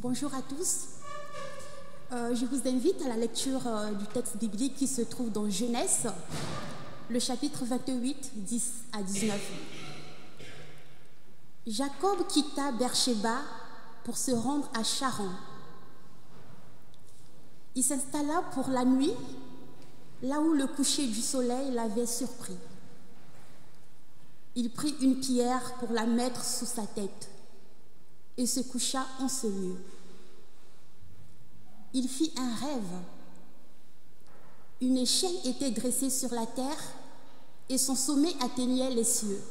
Bonjour à tous. Je vous invite à la lecture du texte biblique qui se trouve dans Genèse, le chapitre 28, 10 à 19. Jacob quitta Beersheba pour se rendre à Charan. Il s'installa pour la nuit, là où le coucher du soleil l'avait surpris. Il prit une pierre pour la mettre sous sa tête et se coucha en ce lieu. Il fit un rêve. Une échelle était dressée sur la terre et son sommet atteignait les cieux.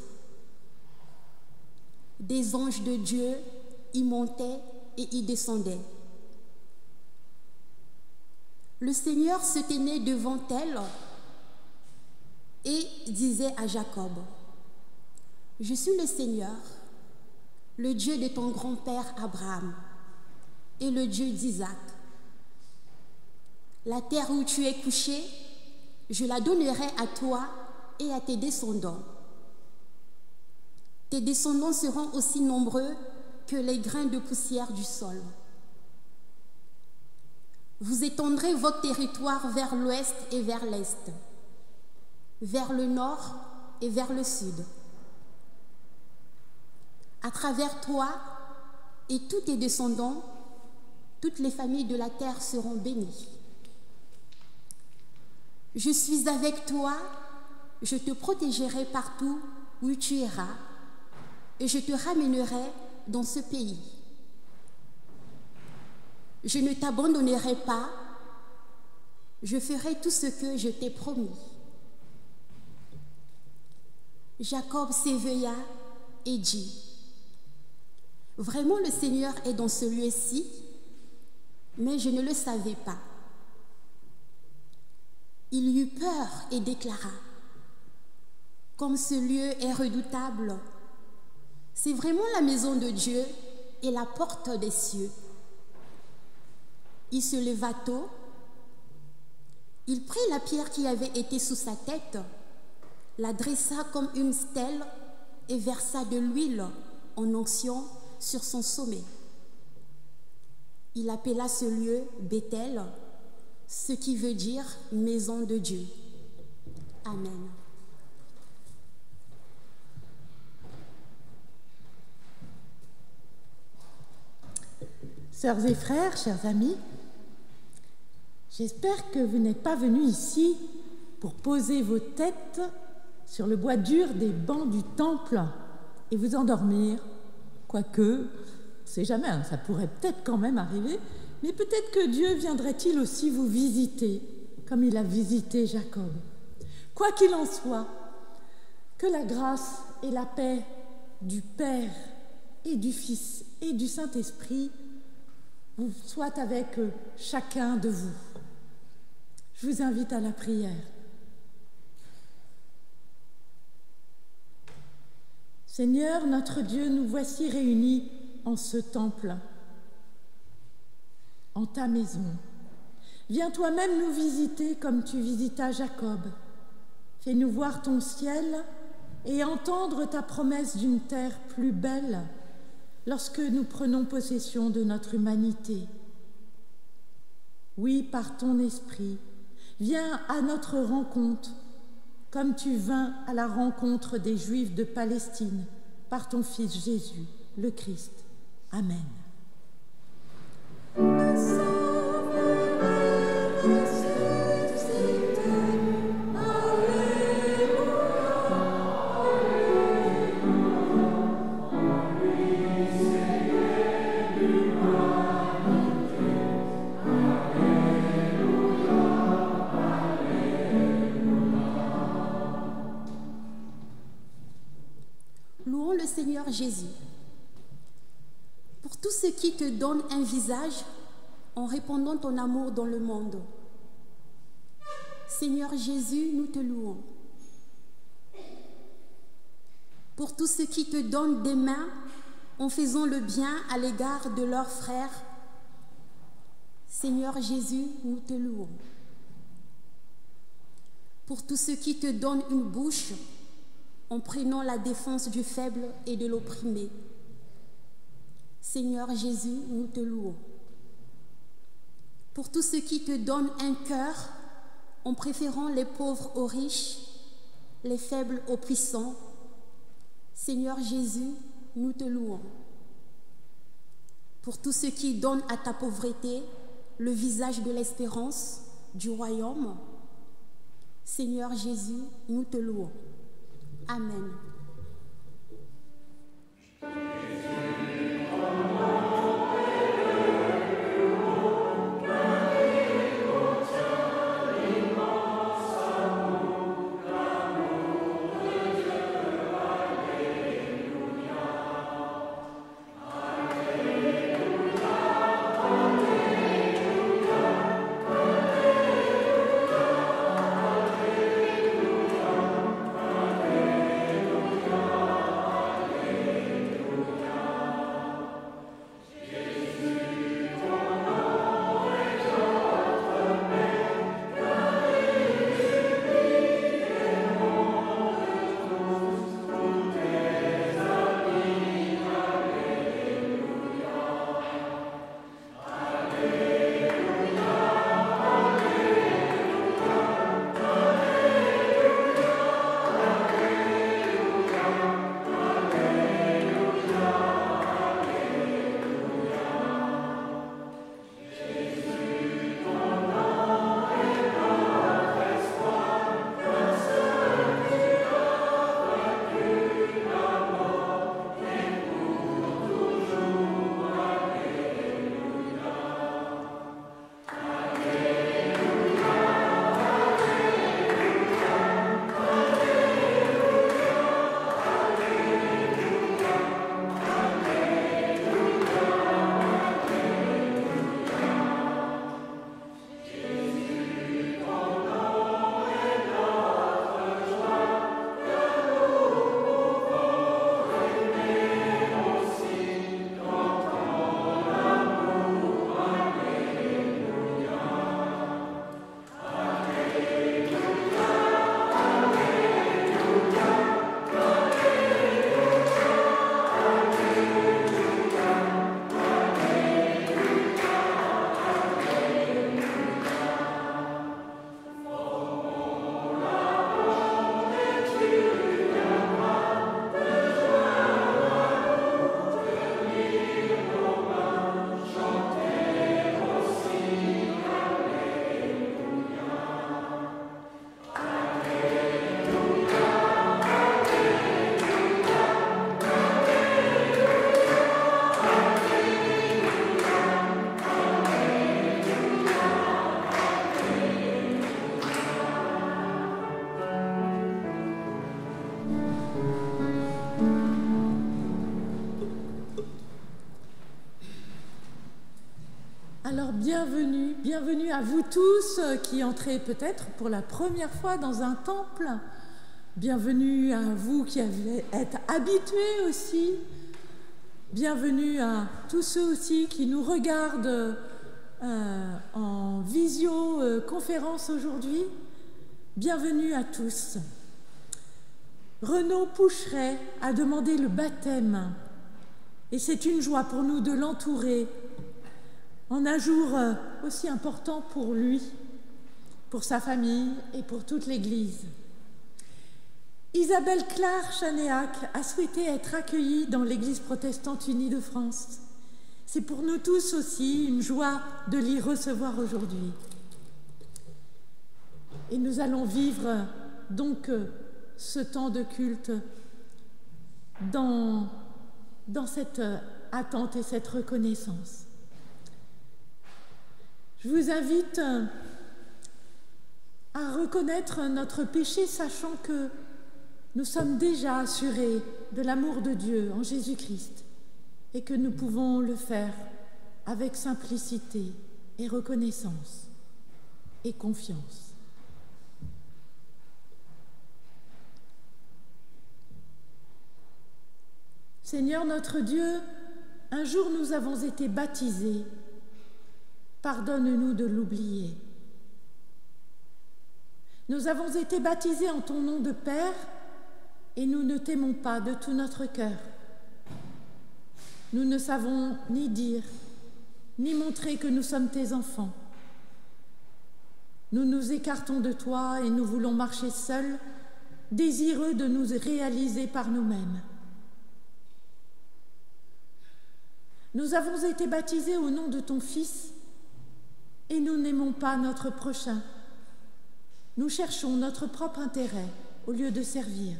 Des anges de Dieu y montaient et y descendaient. Le Seigneur se tenait devant elle et disait à Jacob: « Je suis le Seigneur, le Dieu de ton grand-père Abraham et le Dieu d'Isaac. La terre où tu es couché, je la donnerai à toi et à tes descendants. Tes descendants seront aussi nombreux que les grains de poussière du sol. Vous étendrez votre territoire vers l'ouest et vers l'est, vers le nord et vers le sud. À travers toi et tous tes descendants, toutes les familles de la terre seront bénies. Je suis avec toi, je te protégerai partout où tu iras, et je te ramènerai dans ce pays. Je ne t'abandonnerai pas, je ferai tout ce que je t'ai promis. » Jacob s'éveilla et dit: « Vraiment, le Seigneur est dans ce lieu-ci, mais je ne le savais pas. » Il eut peur et déclara: « Comme ce lieu est redoutable, c'est vraiment la maison de Dieu et la porte des cieux. » Il se leva tôt, il prit la pierre qui avait été sous sa tête, la dressa comme une stèle et versa de l'huile en onction sur son sommet. Il appela ce lieu Béthel, ce qui veut dire maison de Dieu. Amen. Sœurs et frères, chers amis, j'espère que vous n'êtes pas venus ici pour poser vos têtes sur le bois dur des bancs du temple et vous endormir. Quoique, on ne sait jamais, ça pourrait peut-être quand même arriver, mais peut-être que Dieu viendrait-il aussi vous visiter, comme il a visité Jacob. Quoi qu'il en soit, que la grâce et la paix du Père et du Fils et du Saint-Esprit soient avec chacun de vous. Je vous invite à la prière. Seigneur, notre Dieu, nous voici réunis en ce temple, en ta maison. Viens toi-même nous visiter comme tu visitas Jacob. Fais-nous voir ton ciel et entendre ta promesse d'une terre plus belle lorsque nous prenons possession de notre humanité. Oui, par ton esprit, viens à notre rencontre, comme tu vins à la rencontre des Juifs de Palestine, par ton Fils Jésus, le Christ. Amen. Louons le Seigneur Jésus. Pour tout ce qui te donne un visage en répandant ton amour dans le monde. Seigneur Jésus, nous te louons. Pour tous ceux qui te donnent des mains en faisant le bien à l'égard de leurs frères. Seigneur Jésus, nous te louons. Pour tous ceux qui te donnent une bouche en prenant la défense du faible et de l'opprimé. Seigneur Jésus, nous te louons. Pour tous ceux qui te donnent un cœur en préférant les pauvres aux riches, les faibles aux puissants, Seigneur Jésus, nous te louons. Pour tous ceux qui donnent à ta pauvreté le visage de l'espérance du royaume, Seigneur Jésus, nous te louons. Amen. Alors bienvenue à vous tous qui entrez peut-être pour la première fois dans un temple. Bienvenue à vous qui êtes habitués aussi. Bienvenue à tous ceux aussi qui nous regardent en visioconférence aujourd'hui. Bienvenue à tous. Renaud Poucheret a demandé le baptême et c'est une joie pour nous de l'entourer en un jour aussi important pour lui, pour sa famille et pour toute l'Église. Isabelle Clare-Chanéac a souhaité être accueillie dans l'Église protestante unie de France. C'est pour nous tous aussi une joie de l'y recevoir aujourd'hui. Et nous allons vivre donc ce temps de culte dans cette attente et cette reconnaissance. Je vous invite à reconnaître notre péché, sachant que nous sommes déjà assurés de l'amour de Dieu en Jésus-Christ et que nous pouvons le faire avec simplicité et reconnaissance et confiance. Seigneur notre Dieu, un jour nous avons été baptisés. Pardonne-nous de l'oublier. Nous avons été baptisés en ton nom de Père et nous ne t'aimons pas de tout notre cœur. Nous ne savons ni dire, ni montrer que nous sommes tes enfants. Nous nous écartons de toi et nous voulons marcher seuls, désireux de nous réaliser par nous-mêmes. Nous avons été baptisés au nom de ton Fils et nous n'aimons pas notre prochain. Nous cherchons notre propre intérêt au lieu de servir.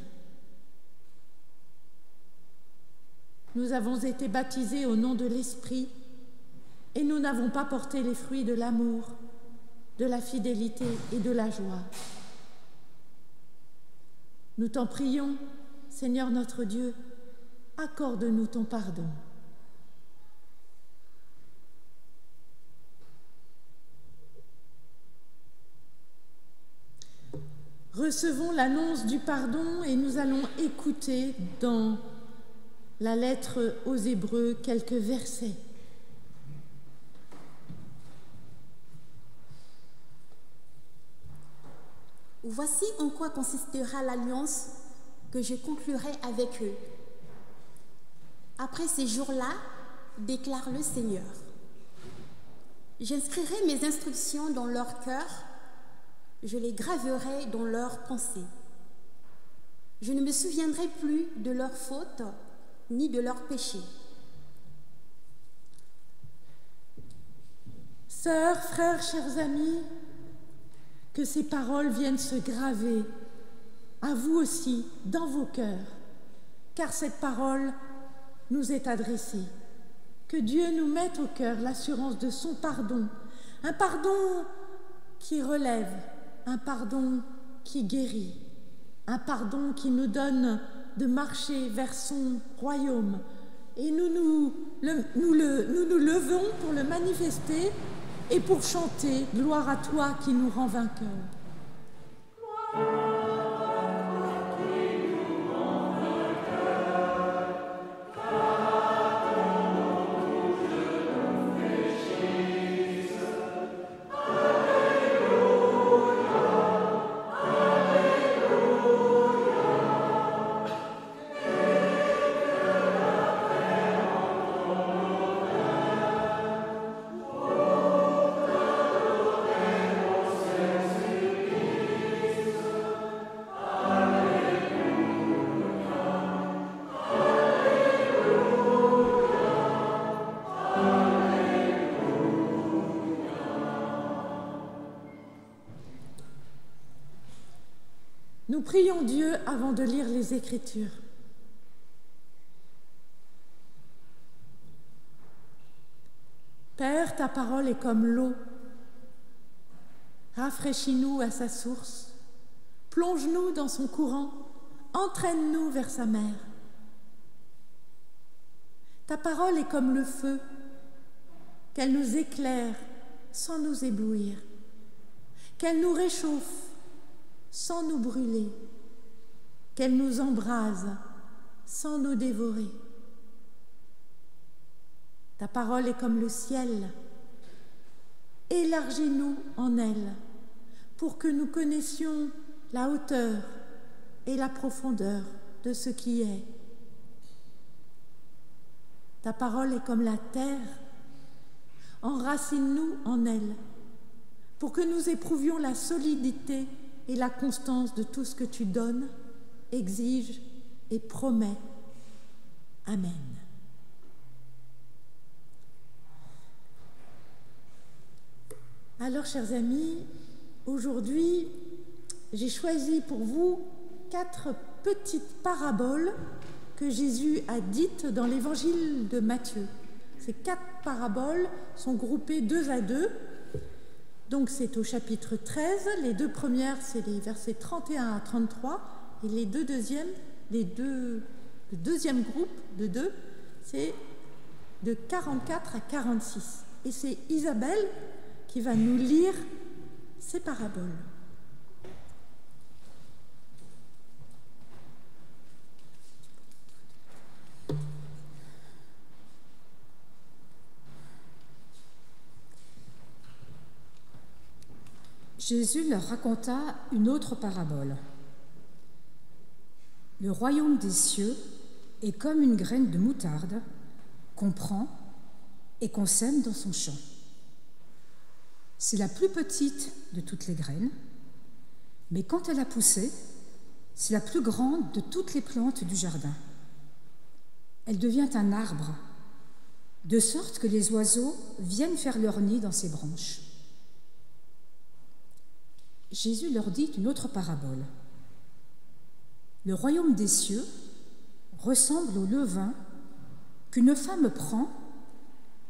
Nous avons été baptisés au nom de l'Esprit et nous n'avons pas porté les fruits de l'amour, de la fidélité et de la joie. Nous t'en prions, Seigneur notre Dieu, accorde-nous ton pardon. Recevons l'annonce du pardon et nous allons écouter dans la lettre aux Hébreux quelques versets. Voici en quoi consistera l'alliance que je conclurai avec eux. Après ces jours-là, déclare le Seigneur, j'inscrirai mes instructions dans leur cœur, je les graverai dans leurs pensées. Je ne me souviendrai plus de leurs fautes ni de leurs péchés. Sœurs, frères, chers amis, que ces paroles viennent se graver à vous aussi dans vos cœurs, car cette parole nous est adressée. Que Dieu nous mette au cœur l'assurance de son pardon, un pardon qui relève, un pardon qui guérit, un pardon qui nous donne de marcher vers son royaume. Et nous nous levons pour le manifester et pour chanter « Gloire à toi qui nous rend vainqueurs ». Nous prions Dieu avant de lire les Écritures. Père, ta parole est comme l'eau. Rafraîchis-nous à sa source, plonge-nous dans son courant, entraîne-nous vers sa mer. Ta parole est comme le feu, qu'elle nous éclaire sans nous éblouir, qu'elle nous réchauffe sans nous brûler, qu'elle nous embrase sans nous dévorer. Ta parole est comme le ciel, élargis-nous en elle, pour que nous connaissions la hauteur et la profondeur de ce qui est. Ta parole est comme la terre, enracine-nous en elle, pour que nous éprouvions la solidité et la constance de tout ce que tu donnes, exiges et promets. Amen. Alors, chers amis, aujourd'hui, j'ai choisi pour vous 4 petites paraboles que Jésus a dites dans l'évangile de Matthieu. Ces 4 paraboles sont groupées 2 à 2. Donc c'est au chapitre 13, les 2 premières, c'est les versets 31 à 33, et le deuxième groupe de 2, c'est de 44 à 46. Et c'est Isabelle qui va nous lire ces paraboles. Jésus leur raconta une autre parabole. Le royaume des cieux est comme une graine de moutarde qu'on prend et qu'on sème dans son champ. C'est la plus petite de toutes les graines, mais quand elle a poussé, c'est la plus grande de toutes les plantes du jardin. Elle devient un arbre, de sorte que les oiseaux viennent faire leur nid dans ses branches. Jésus leur dit une autre parabole. Le royaume des cieux ressemble au levain qu'une femme prend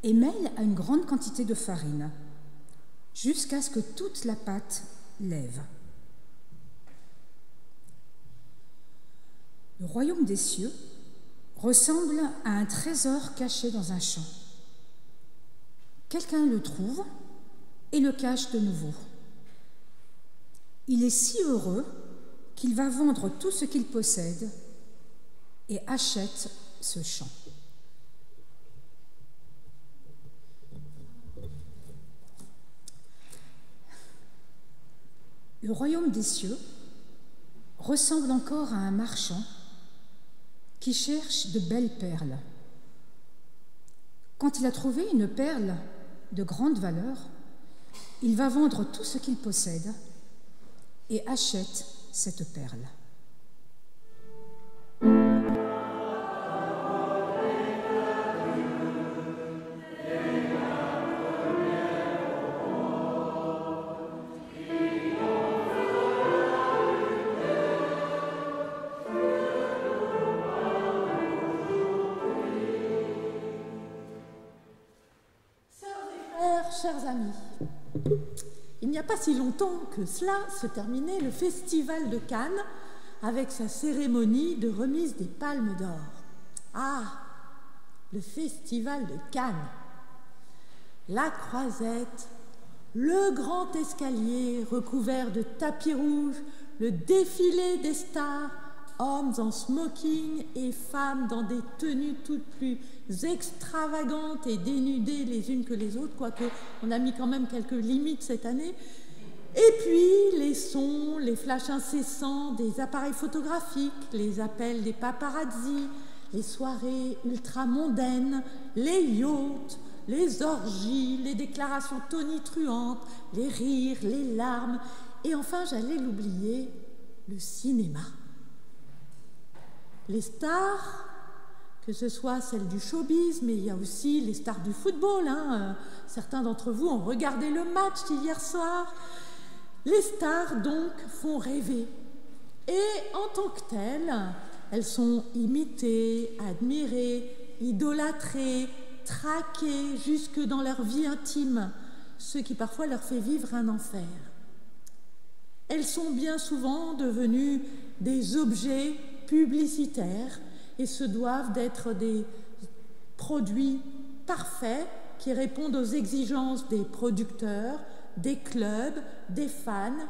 et mêle à une grande quantité de farine, jusqu'à ce que toute la pâte lève. Le royaume des cieux ressemble à un trésor caché dans un champ. Quelqu'un le trouve et le cache de nouveau. Il est si heureux qu'il va vendre tout ce qu'il possède et achète ce champ. Le royaume des cieux ressemble encore à un marchand qui cherche de belles perles. Quand il a trouvé une perle de grande valeur, il va vendre tout ce qu'il possède et achète cette perle. Chers amis, il n'y a pas si longtemps que cela se terminait le Festival de Cannes avec sa cérémonie de remise des Palmes d'Or. Ah, le Festival de Cannes, la croisette, le grand escalier recouvert de tapis rouges, le défilé des stars, hommes en smoking et femmes dans des tenues toutes plus extravagantes et dénudées les unes que les autres, quoique on a mis quand même quelques limites cette année. Et puis les sons, les flashs incessants des appareils photographiques, les appels des paparazzis, les soirées ultra-mondaines, les yachts, les orgies, les déclarations tonitruantes, les rires, les larmes, et enfin, j'allais l'oublier, le cinéma. Les stars, que ce soit celles du showbiz, mais il y a aussi les stars du football. Certains d'entre vous ont regardé le match d'hier soir. Les stars, donc, font rêver. Et en tant que telles, elles sont imitées, admirées, idolâtrées, traquées jusque dans leur vie intime, ce qui parfois leur fait vivre un enfer. Elles sont bien souvent devenues des objets publicitaires et se doivent d'être des produits parfaits qui répondent aux exigences des producteurs, des clubs, des fans.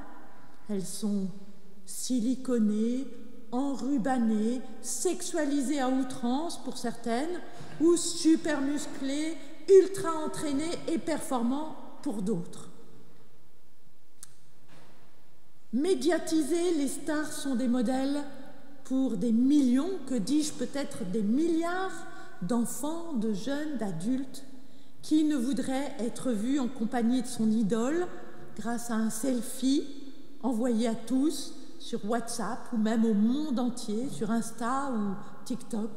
Elles sont siliconées, enrubannées, sexualisées à outrance pour certaines, ou super musclées, ultra entraînées et performantes pour d'autres. Médiatisées, les stars sont des modèles pour des millions, que dis-je, peut-être des milliards d'enfants, de jeunes, d'adultes, qui ne voudraient être vus en compagnie de son idole grâce à un selfie envoyé à tous sur WhatsApp ou même au monde entier, sur Insta ou TikTok,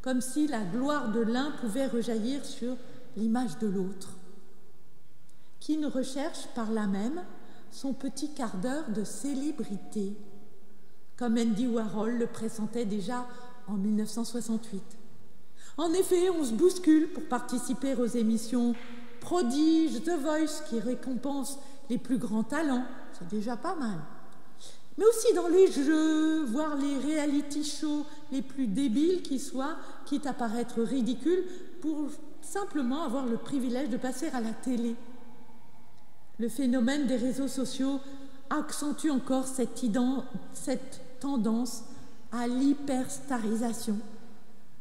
comme si la gloire de l'un pouvait rejaillir sur l'image de l'autre, qui ne recherche par là même son petit quart d'heure de célébrité, comme Andy Warhol le pressentait déjà en 1968. En effet, on se bouscule pour participer aux émissions Prodige, The Voice, qui récompensent les plus grands talents, c'est déjà pas mal. Mais aussi dans les jeux, voire les reality shows les plus débiles qui soient, quitte à paraître ridicules, pour simplement avoir le privilège de passer à la télé. Le phénomène des réseaux sociaux accentue encore cette tendance à l'hyperstarisation,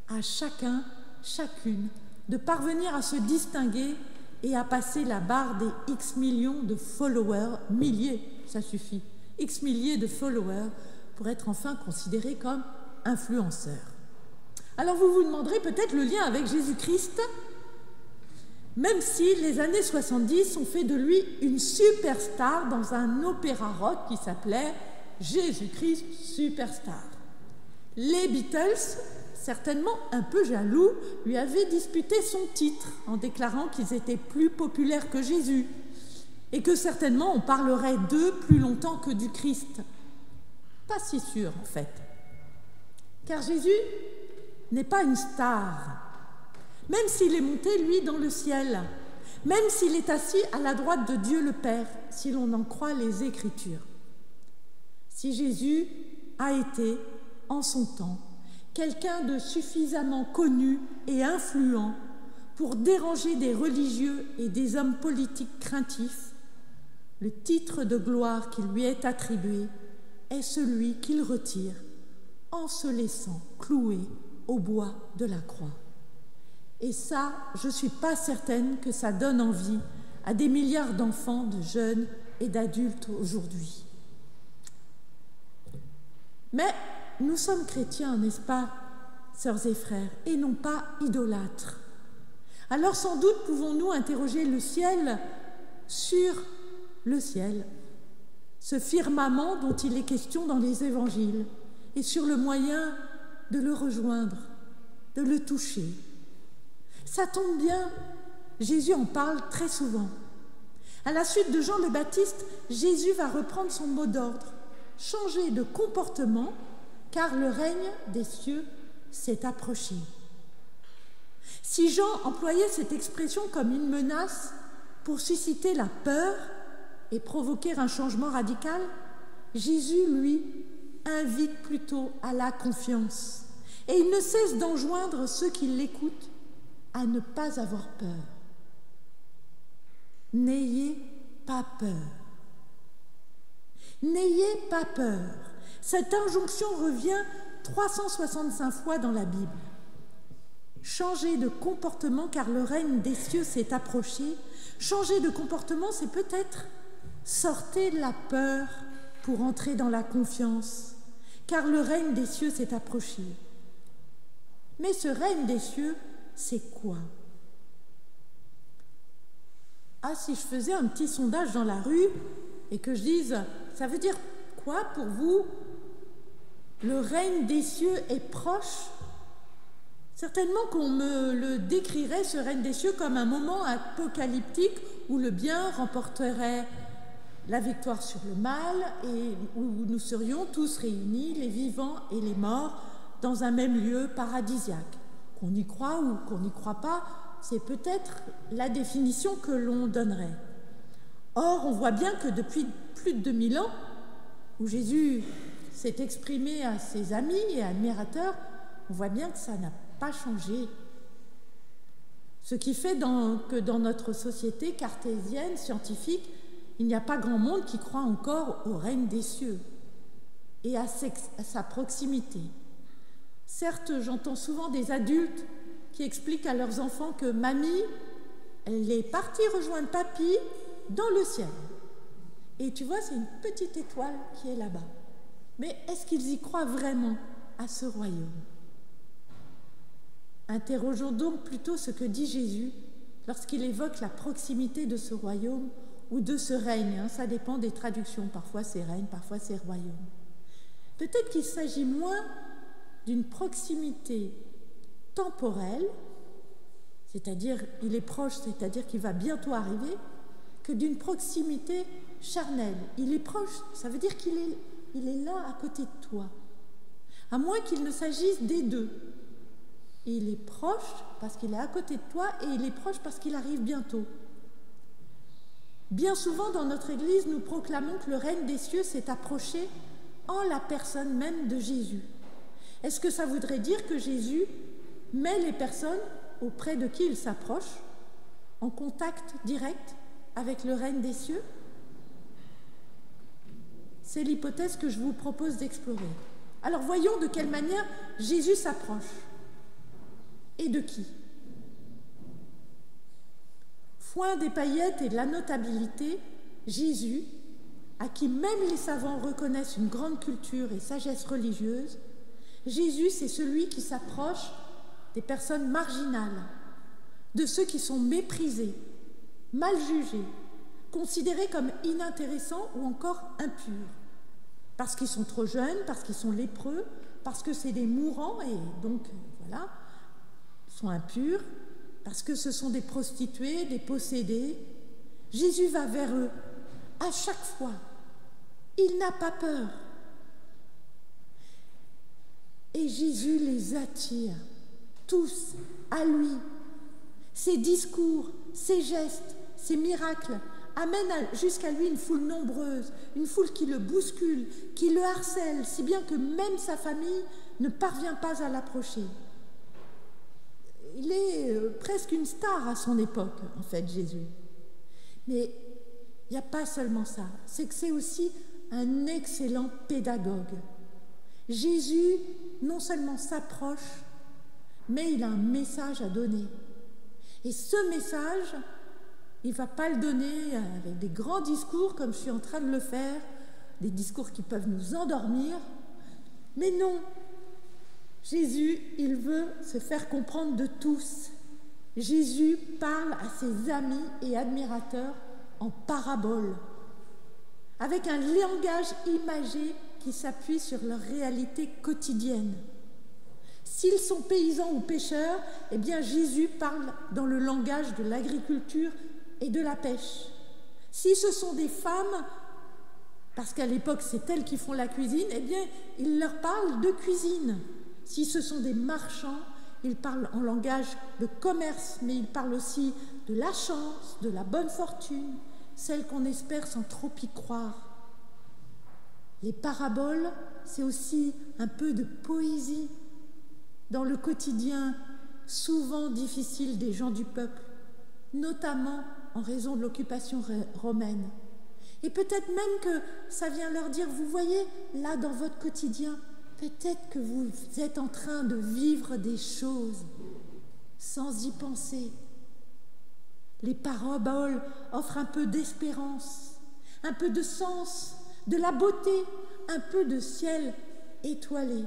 à chacun, chacune, de parvenir à se distinguer et à passer la barre des X millions de followers, milliers, ça suffit, X milliers de followers pour être enfin considéré comme influenceur. Alors vous vous demanderez peut-être le lien avec Jésus-Christ, même si les années 70 ont fait de lui une superstar dans un opéra rock qui s'appelait Jésus-Christ Superstar. Les Beatles, certainement un peu jaloux, lui avaient disputé son titre en déclarant qu'ils étaient plus populaires que Jésus et que certainement on parlerait d'eux plus longtemps que du Christ. Pas si sûr en fait, car Jésus n'est pas une star, même s'il est monté, lui, dans le ciel, même s'il est assis à la droite de Dieu le Père, si l'on en croit les Écritures. Si Jésus a été, en son temps, quelqu'un de suffisamment connu et influent pour déranger des religieux et des hommes politiques craintifs, le titre de gloire qui lui est attribué est celui qu'il retire en se laissant clouer au bois de la croix. Et ça, je ne suis pas certaine que ça donne envie à des milliards d'enfants, de jeunes et d'adultes aujourd'hui. Mais nous sommes chrétiens, n'est-ce pas, sœurs et frères, et non pas idolâtres. Alors sans doute pouvons-nous interroger le ciel sur le ciel, ce firmament dont il est question dans les évangiles, et sur le moyen de le rejoindre, de le toucher. Ça tombe bien, Jésus en parle très souvent. À la suite de Jean le Baptiste, Jésus va reprendre son mot d'ordre, changer de comportement, car le règne des cieux s'est approché. Si Jean employait cette expression comme une menace pour susciter la peur et provoquer un changement radical, Jésus, lui, invite plutôt à la confiance. Et il ne cesse d'enjoindre ceux qui l'écoutent à ne pas avoir peur. N'ayez pas peur. N'ayez pas peur. Cette injonction revient 365 fois dans la Bible. Changer de comportement car le règne des cieux s'est approché. Changer de comportement, c'est peut-être sortez de la peur pour entrer dans la confiance, car le règne des cieux s'est approché. Mais ce règne des cieux, c'est quoi? Ah, si je faisais un petit sondage dans la rue et que je dise, ça veut dire quoi pour vous? Le règne des cieux est proche? Certainement qu'on me le décrirait, ce règne des cieux, comme un moment apocalyptique où le bien remporterait la victoire sur le mal et où nous serions tous réunis, les vivants et les morts, dans un même lieu paradisiaque. Qu'on y croit ou qu'on n'y croit pas, c'est peut-être la définition que l'on donnerait. Or, on voit bien que depuis plus de 2000 ans, où Jésus s'est exprimé à ses amis et admirateurs, on voit bien que ça n'a pas changé. Ce qui fait que dans notre société cartésienne, scientifique, il n'y a pas grand monde qui croit encore au règne des cieux et à sa proximité. Certes, j'entends souvent des adultes qui expliquent à leurs enfants que mamie, elle est partie rejoindre papy dans le ciel. Et tu vois, c'est une petite étoile qui est là-bas. Mais est-ce qu'ils y croient vraiment à ce royaume? Interrogeons donc plutôt ce que dit Jésus lorsqu'il évoque la proximité de ce royaume ou de ce règne. Ça dépend des traductions. Parfois c'est règne, parfois c'est royaume. Peut-être qu'il s'agit moins d'une proximité temporelle, c'est-à-dire il est proche, c'est-à-dire qu'il va bientôt arriver, que d'une proximité charnelle. Il est proche, ça veut dire qu'il est là à côté de toi, à moins qu'il ne s'agisse des deux. Il est proche parce qu'il est à côté de toi et il est proche parce qu'il arrive bientôt. Bien souvent dans notre Église, nous proclamons que le règne des cieux s'est approché en la personne même de Jésus. Est-ce que ça voudrait dire que Jésus met les personnes auprès de qui il s'approche en contact direct avec le règne des cieux? C'est l'hypothèse que je vous propose d'explorer. Alors voyons de quelle manière Jésus s'approche. Et de qui? Foin des paillettes et de la notabilité, Jésus, à qui même les savants reconnaissent une grande culture et sagesse religieuse, Jésus, c'est celui qui s'approche des personnes marginales, de ceux qui sont méprisés, mal jugés, considérés comme inintéressants ou encore impurs, parce qu'ils sont trop jeunes, parce qu'ils sont lépreux, parce que c'est des mourants et donc, voilà, sont impurs, parce que ce sont des prostituées, des possédés. Jésus va vers eux à chaque fois. Il n'a pas peur. Et Jésus les attire tous à lui. Ses discours, ses gestes, ses miracles amènent jusqu'à lui une foule nombreuse, une foule qui le bouscule, qui le harcèle, si bien que même sa famille ne parvient pas à l'approcher. Il est presque une star à son époque, en fait, Jésus. Mais il n'y a pas seulement ça, c'est que c'est aussi un excellent pédagogue. Jésus non seulement s'approche, mais il a un message à donner. Et ce message, il ne va pas le donner avec des grands discours comme je suis en train de le faire, des discours qui peuvent nous endormir. Mais non, Jésus, il veut se faire comprendre de tous. Jésus parle à ses amis et admirateurs en paraboles, avec un langage imagé qui s'appuie sur leur réalité quotidienne. S'ils sont paysans ou pêcheurs, eh bien Jésus parle dans le langage de l'agriculture et de la pêche. Si ce sont des femmes, parce qu'à l'époque c'est elles qui font la cuisine, eh bien il leur parle de cuisine. Si ce sont des marchands, il parle en langage de commerce, mais il parle aussi de la chance, de la bonne fortune, celle qu'on espère sans trop y croire. Les paraboles, c'est aussi un peu de poésie dans le quotidien souvent difficile des gens du peuple, notamment en raison de l'occupation romaine. Et peut-être même que ça vient leur dire, vous voyez, là dans votre quotidien, peut-être que vous êtes en train de vivre des choses sans y penser. Les paraboles offrent un peu d'espérance, un peu de sens, de la beauté, un peu de ciel étoilé.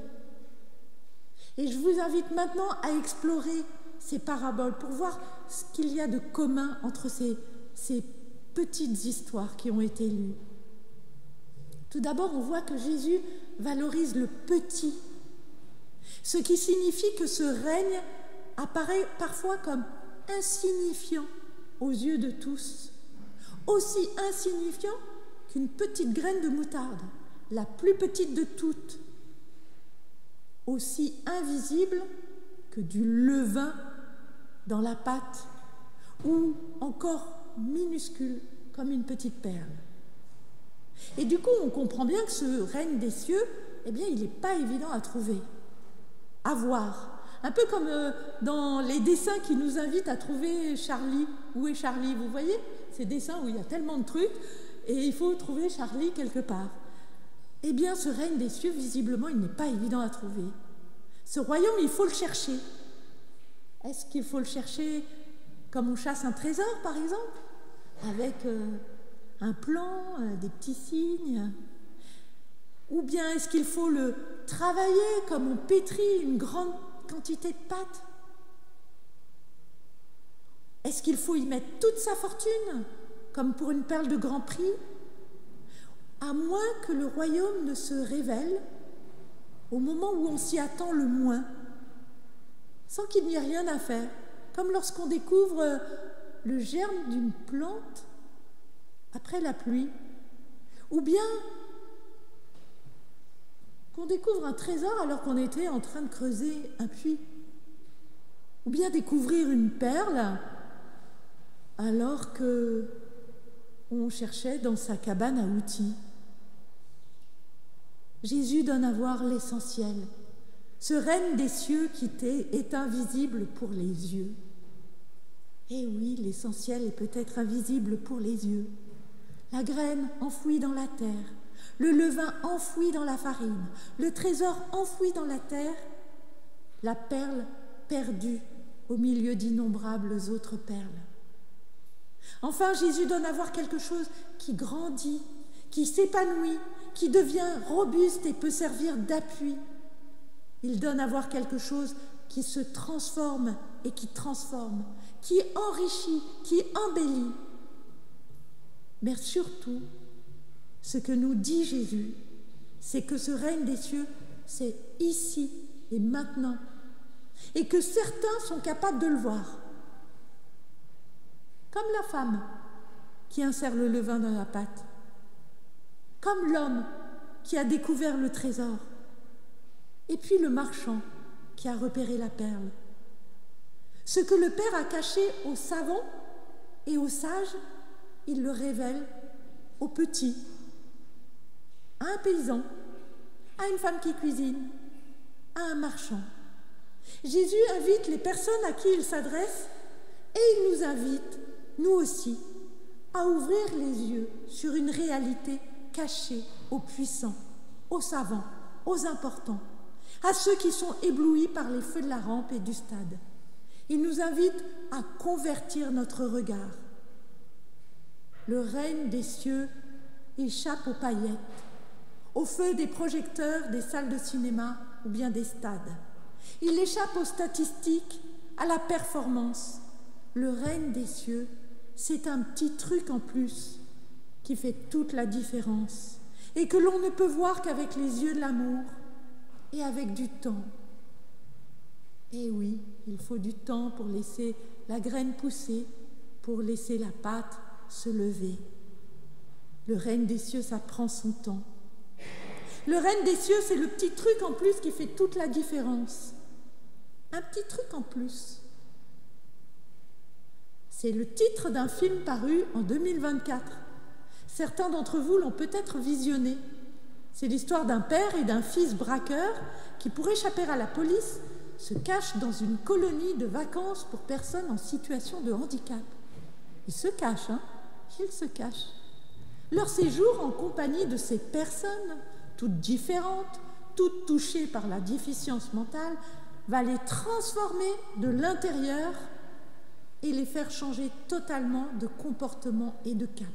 Et je vous invite maintenant à explorer ces paraboles pour voir ce qu'il y a de commun entre ces petites histoires qui ont été lues. Tout d'abord, on voit que Jésus valorise le petit, ce qui signifie que ce règne apparaît parfois comme insignifiant aux yeux de tous, aussi insignifiant qu'une petite graine de moutarde, la plus petite de toutes, aussi invisible que du levain dans la pâte, ou encore minuscule comme une petite perle. Et du coup, on comprend bien que ce règne des cieux, eh bien, il n'est pas évident à trouver, à voir. Un peu comme dans les dessins qui nous invitent à trouver Charlie. Où est Charlie? Vous voyez ces dessins où il y a tellement de trucs et il faut trouver Charlie quelque part. Eh bien, ce règne des cieux, visiblement, il n'est pas évident à trouver. Ce royaume, il faut le chercher. Est-ce qu'il faut le chercher comme on chasse un trésor, par exemple, avec un plan, des petits signes? Ou bien est-ce qu'il faut le travailler comme on pétrit une grande quantité de pâte? Est-ce qu'il faut y mettre toute sa fortune, comme pour une perle de grand prix? À moins que le royaume ne se révèle au moment où on s'y attend le moins, sans qu'il n'y ait rien à faire, comme lorsqu'on découvre le germe d'une plante après la pluie, ou bien qu'on découvre un trésor alors qu'on était en train de creuser un puits, ou bien découvrir une perle alors que on cherchait dans sa cabane à outils. Jésus donne à voir l'essentiel, ce règne des cieux qui est invisible pour les yeux. Et oui, l'essentiel est peut-être invisible pour les yeux. La graine enfouie dans la terre, le levain enfoui dans la farine, le trésor enfoui dans la terre, la perle perdue au milieu d'innombrables autres perles. Enfin, Jésus donne à voir quelque chose qui grandit, qui s'épanouit, qui devient robuste et peut servir d'appui. Il donne à voir quelque chose qui se transforme et qui transforme, qui enrichit, qui embellit. Mais surtout, ce que nous dit Jésus, c'est que ce règne des cieux, c'est ici et maintenant, et que certains sont capables de le voir. Comme la femme qui insère le levain dans la pâte, comme l'homme qui a découvert le trésor, et puis le marchand qui a repéré la perle. Ce que le Père a caché aux savants et aux sages, il le révèle aux petits, à un paysan, à une femme qui cuisine, à un marchand. Jésus invite les personnes à qui il s'adresse et il nous invite, nous aussi, à ouvrir les yeux sur une réalité cachée aux puissants, aux savants, aux importants, à ceux qui sont éblouis par les feux de la rampe et du stade. Il nous invite à convertir notre regard. Le règne des cieux échappe aux paillettes, au feu des projecteurs des salles de cinéma ou bien des stades. Il échappe aux statistiques, à la performance. Le règne des cieux, c'est un petit truc en plus qui fait toute la différence et que l'on ne peut voir qu'avec les yeux de l'amour et avec du temps. Et oui, il faut du temps pour laisser la graine pousser, pour laisser la pâte se lever. Le règne des cieux, ça prend son temps. Le règne des cieux, c'est le petit truc en plus qui fait toute la différence. Un petit truc en plus. C'est le titre d'un film paru en 2024. Certains d'entre vous l'ont peut-être visionné. C'est l'histoire d'un père et d'un fils braqueurs qui, pour échapper à la police, se cachent dans une colonie de vacances pour personnes en situation de handicap. Ils se cachent, ils se cachent. Leur séjour en compagnie de ces personnes, toutes différentes, toutes touchées par la déficience mentale, va les transformer de l'intérieur et les faire changer totalement de comportement et de cap.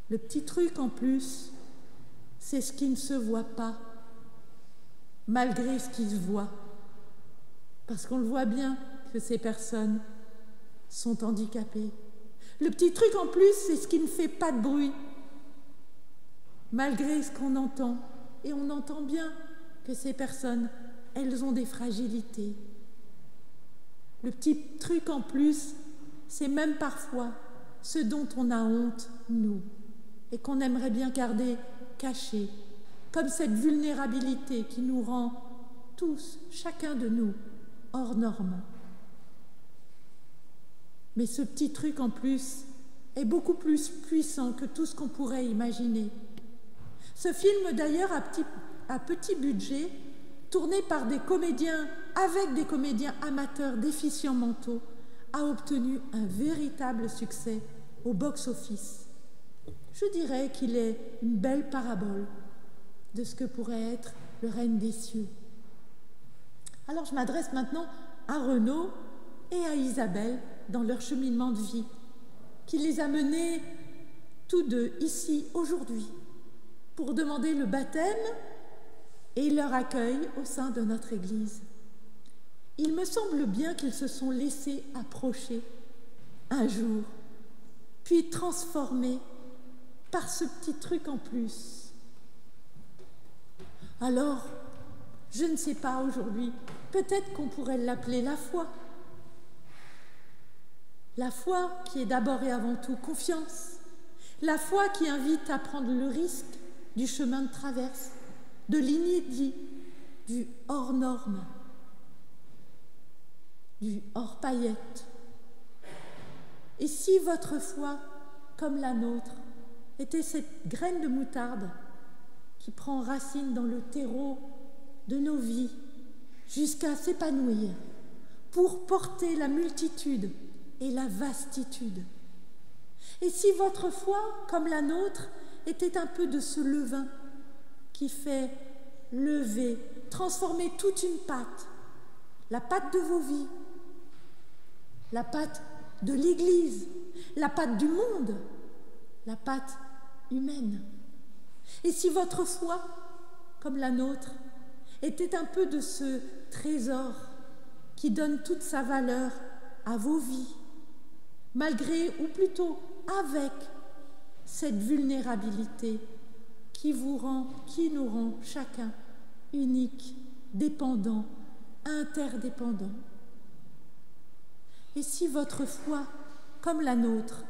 Le petit truc en plus, c'est ce qui ne se voit pas, malgré ce qui se voit. Parce qu'on le voit bien que ces personnes sont handicapées. Le petit truc en plus, c'est ce qui ne fait pas de bruit, malgré ce qu'on entend. Et on entend bien que ces personnes, elles ont des fragilités. Le petit truc en plus, c'est même parfois ce dont on a honte, nous, et qu'on aimerait bien garder caché, comme cette vulnérabilité qui nous rend tous, chacun de nous, hors norme. Mais ce petit truc en plus est beaucoup plus puissant que tout ce qu'on pourrait imaginer. Ce film d'ailleurs à petit budget, tourné par des comédiens avec des comédiens amateurs déficients mentaux, a obtenu un véritable succès au box-office. Je dirais qu'il est une belle parabole de ce que pourrait être le règne des cieux. Alors je m'adresse maintenant à Renaud et à Isabelle dans leur cheminement de vie, qui les a menés tous deux ici aujourd'hui pour demander le baptême et leur accueil au sein de notre Église. Il me semble bien qu'ils se sont laissés approcher un jour, puis transformés par ce petit truc en plus. Alors, je ne sais pas aujourd'hui, peut-être qu'on pourrait l'appeler la foi. La foi qui est d'abord et avant tout confiance. La foi qui invite à prendre le risque du chemin de traverse, de l'inédit, du hors norme, du hors paillette. Et si votre foi, comme la nôtre, était cette graine de moutarde qui prend racine dans le terreau de nos vies jusqu'à s'épanouir pour porter la multitude et la vastitude. Et si votre foi, comme la nôtre, était un peu de ce levain qui fait lever, transformer toute une pâte, la pâte de vos vies, la pâte de l'Église, la pâte du monde, la pâte humaine. Et si votre foi, comme la nôtre, était un peu de ce trésor qui donne toute sa valeur à vos vies, malgré, ou plutôt avec, cette vulnérabilité qui nous rend chacun unique, dépendant, interdépendant. Et si votre foi, comme la nôtre,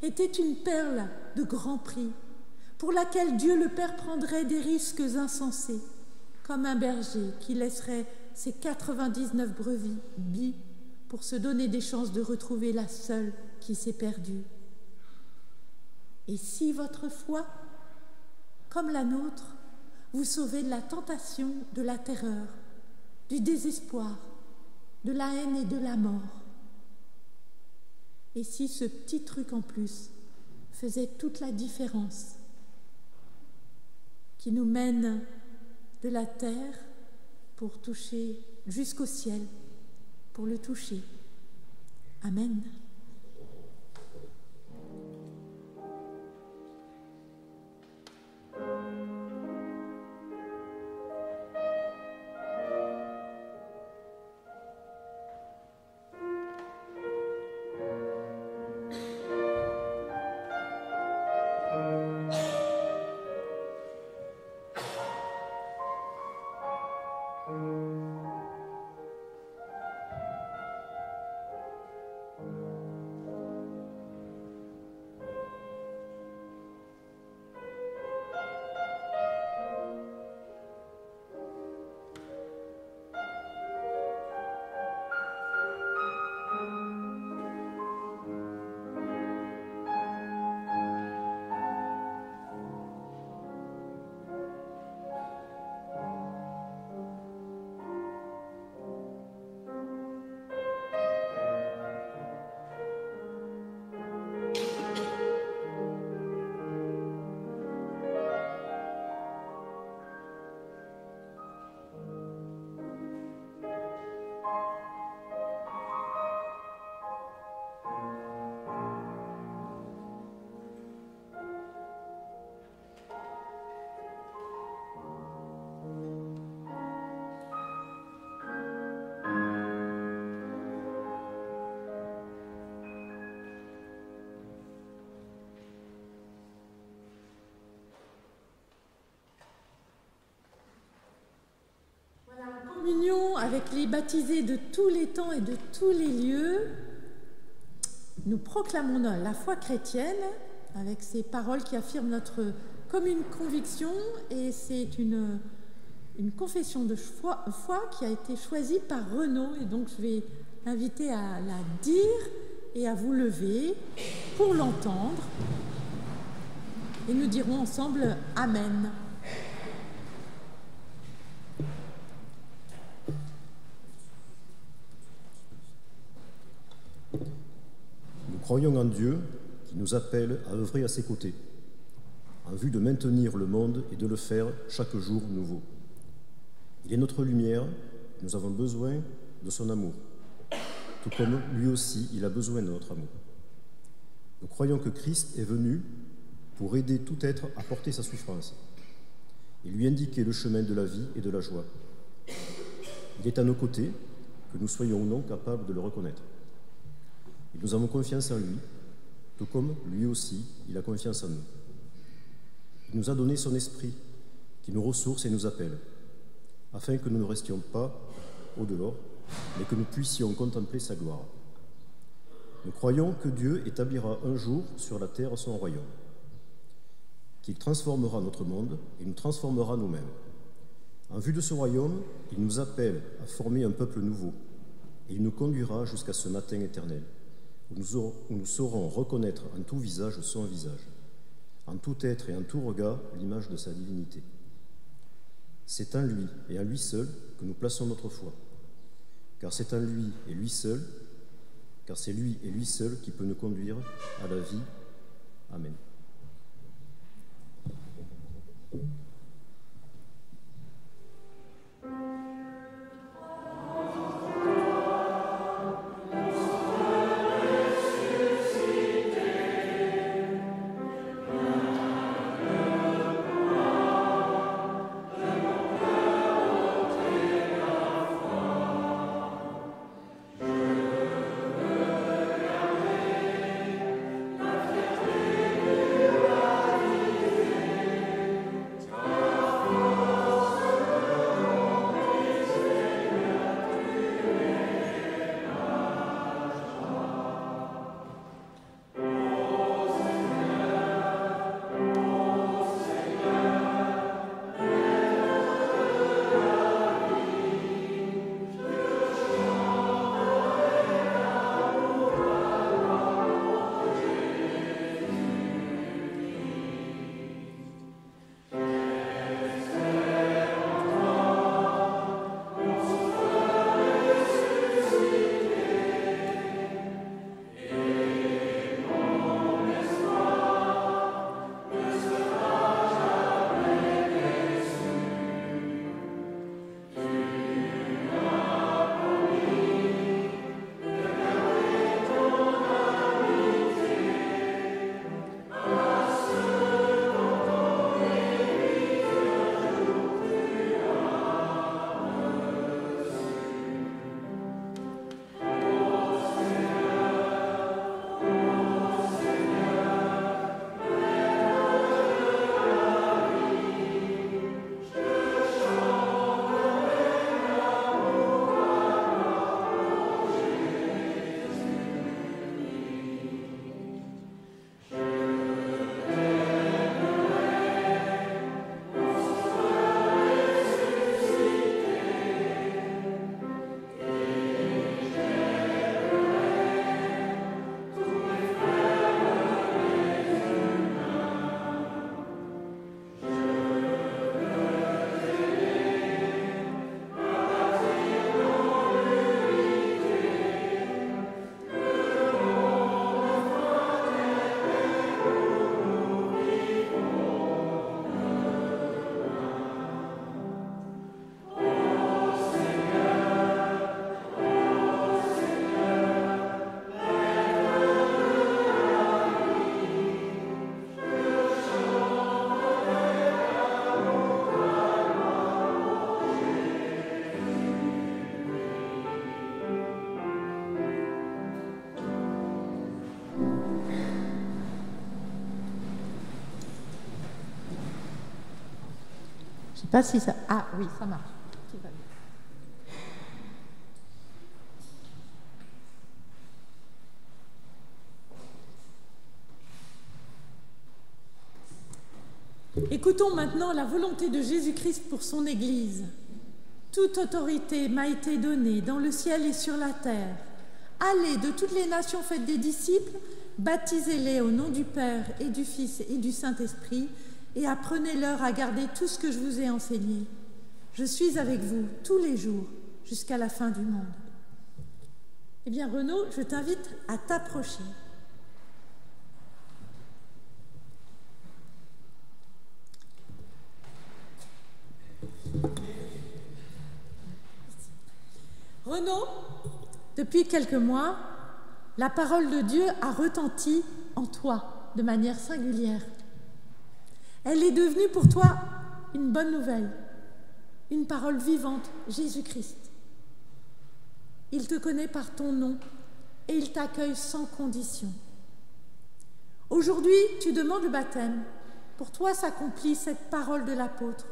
était une perle de grand prix, pour laquelle Dieu le Père prendrait des risques insensés, comme un berger qui laisserait ses 99 brebis pour se donner des chances de retrouver la seule qui s'est perdue. Et si votre foi, comme la nôtre, vous sauvez de la tentation, de la terreur, du désespoir, de la haine et de la mort. Et si ce petit truc en plus faisait toute la différence, qui nous mène de la terre pour toucher jusqu'au ciel, pour le toucher. Amen. Communion avec les baptisés de tous les temps et de tous les lieux, nous proclamons la foi chrétienne avec ces paroles qui affirment notre commune conviction, et c'est une confession de foi qui a été choisie par Renaud, et donc je vais l'inviter à la dire et à vous lever pour l'entendre, et nous dirons ensemble Amen. Nous croyons en Dieu qui nous appelle à œuvrer à ses côtés, en vue de maintenir le monde et de le faire chaque jour nouveau. Il est notre lumière, nous avons besoin de son amour, tout comme lui aussi il a besoin de notre amour. Nous croyons que Christ est venu pour aider tout être à porter sa souffrance et lui indiquer le chemin de la vie et de la joie. Il est à nos côtés, que nous soyons ou non capables de le reconnaître. Et nous avons confiance en lui, tout comme lui aussi, il a confiance en nous. Il nous a donné son esprit, qui nous ressource et nous appelle, afin que nous ne restions pas au dehors, mais que nous puissions contempler sa gloire. Nous croyons que Dieu établira un jour sur la terre son royaume, qu'il transformera notre monde et nous transformera nous-mêmes. En vue de ce royaume, il nous appelle à former un peuple nouveau, et il nous conduira jusqu'à ce matin éternel, où nous saurons reconnaître en tout visage son visage, en tout être et en tout regard l'image de sa divinité. C'est en lui et en lui seul que nous plaçons notre foi, car c'est en lui et lui seul, car c'est lui et lui seul qui peut nous conduire à la vie. Amen. Pas si ça... Ah oui, ça marche. Tout va bien. Écoutons maintenant la volonté de Jésus-Christ pour son Église. Toute autorité m'a été donnée dans le ciel et sur la terre. Allez de toutes les nations, faites des disciples, baptisez-les au nom du Père et du Fils et du Saint-Esprit, et apprenez-leur à garder tout ce que je vous ai enseigné. Je suis avec vous tous les jours jusqu'à la fin du monde. Eh bien, Renaud, je t'invite à t'approcher. Renaud, depuis quelques mois, la parole de Dieu a retenti en toi de manière singulière. Elle est devenue pour toi une bonne nouvelle, une parole vivante, Jésus-Christ. Il te connaît par ton nom et il t'accueille sans condition. Aujourd'hui, tu demandes le baptême. Pour toi s'accomplit cette parole de l'apôtre.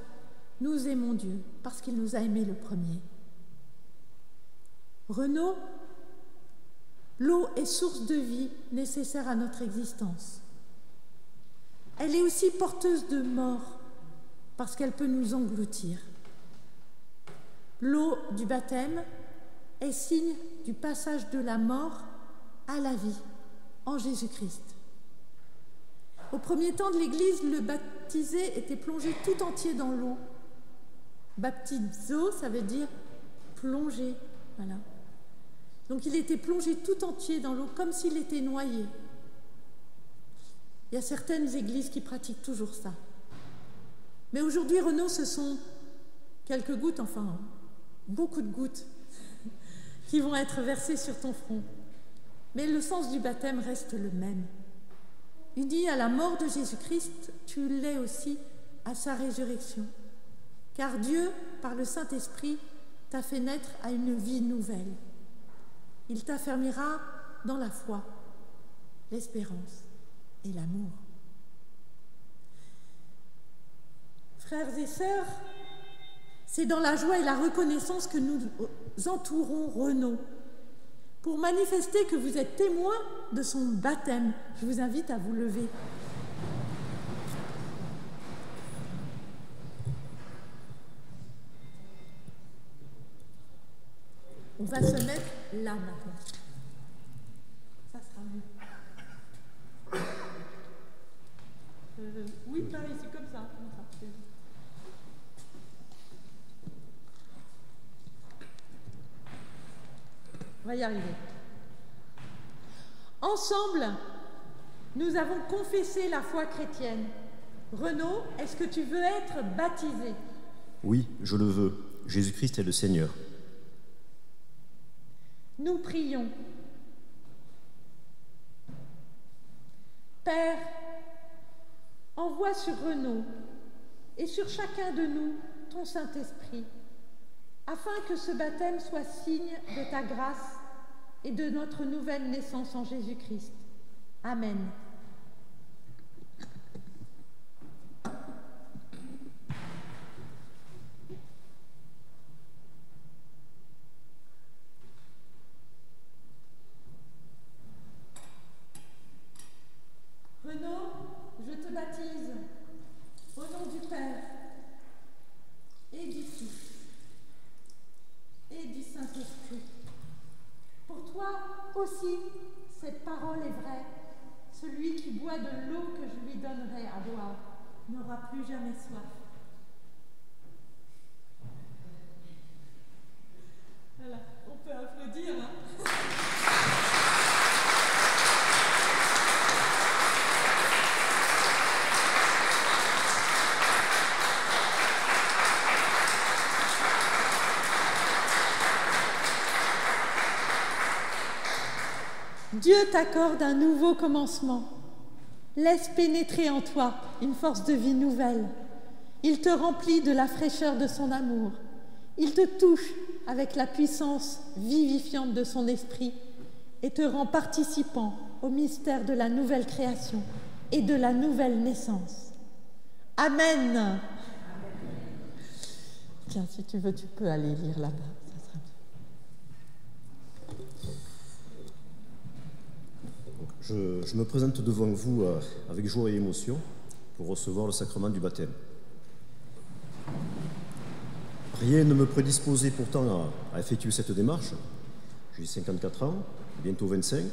Nous aimons Dieu parce qu'il nous a aimés le premier. Renaud, l'eau est source de vie nécessaire à notre existence. Elle est aussi porteuse de mort parce qu'elle peut nous engloutir. L'eau du baptême est signe du passage de la mort à la vie en Jésus-Christ. Au premier temps de l'Église, le baptisé était plongé tout entier dans l'eau. Baptizo, ça veut dire plonger. Voilà. Donc il était plongé tout entier dans l'eau, comme s'il était noyé. Il y a certaines églises qui pratiquent toujours ça. Mais aujourd'hui, Renaud, ce sont quelques gouttes, enfin, beaucoup de gouttes, qui vont être versées sur ton front. Mais le sens du baptême reste le même. Uni à la mort de Jésus-Christ, tu l'es aussi à sa résurrection. Car Dieu, par le Saint-Esprit, t'a fait naître à une vie nouvelle. Il t'affermira dans la foi, l'espérance et l'amour. Frères et sœurs, c'est dans la joie et la reconnaissance que nous entourons Renaud. Pour manifester que vous êtes témoins de son baptême, je vous invite à vous lever. On va se mettre là maintenant. Ça sera mieux. Oui, par ici, comme ça. On va y arriver. Ensemble, nous avons confessé la foi chrétienne. Renaud, est-ce que tu veux être baptisé? Oui, je le veux. Jésus-Christ est le Seigneur. Nous prions. Père, envoie sur Renaud et sur chacun de nous ton Saint-Esprit, afin que ce baptême soit signe de ta grâce et de notre nouvelle naissance en Jésus-Christ. Amen. Renaud, je te baptise au nom du Père et du Fils et du Saint-Esprit. Pour toi aussi, cette parole est vraie. Celui qui boit de l'eau que je lui donnerai à boire n'aura plus jamais soif. Voilà, on peut applaudir, hein? Dieu t'accorde un nouveau commencement. Laisse pénétrer en toi une force de vie nouvelle. Il te remplit de la fraîcheur de son amour. Il te touche avec la puissance vivifiante de son esprit et te rend participant au mystère de la nouvelle création et de la nouvelle naissance. Amen. Tiens, si tu veux, tu peux aller lire là-bas. Ça sera bien. Je me présente devant vous avec joie et émotion pour recevoir le sacrement du baptême. Rien ne me prédisposait pourtant à effectuer cette démarche. J'ai 54 ans, bientôt 25,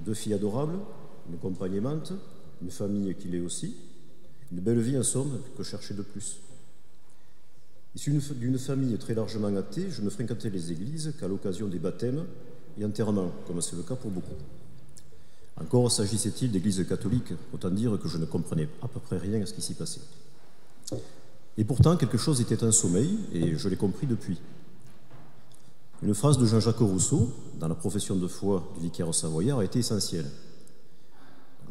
2 filles adorables, une compagne aimante, une famille qui l'est aussi, une belle vie en somme, que chercher de plus. Issu d'une famille très largement athée, je ne fréquentais les églises qu'à l'occasion des baptêmes et enterrements, comme c'est le cas pour beaucoup. Encore s'agissait-il d'églises catholiques, autant dire que je ne comprenais à peu près rien à ce qui s'y passait. Et pourtant, quelque chose était un sommeil, et je l'ai compris depuis. Une phrase de Jean-Jacques Rousseau, dans la profession de foi du vicaire savoyard, a été essentielle.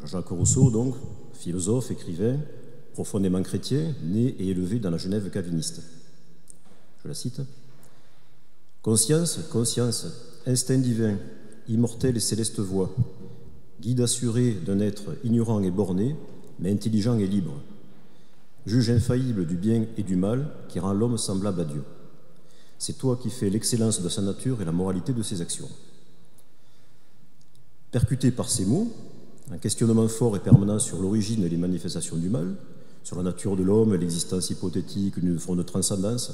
Jean-Jacques Rousseau, donc, philosophe, écrivain, profondément chrétien, né et élevé dans la Genève calviniste. Je la cite. « Conscience, conscience, instinct divin, immortelle et céleste voix, guide assuré d'un être ignorant et borné, mais intelligent et libre, juge infaillible du bien et du mal qui rend l'homme semblable à Dieu. C'est toi qui fais l'excellence de sa nature et la moralité de ses actions. » Percuté par ces mots, un questionnement fort et permanent sur l'origine et les manifestations du mal, sur la nature de l'homme et l'existence hypothétique d'une forme de transcendance,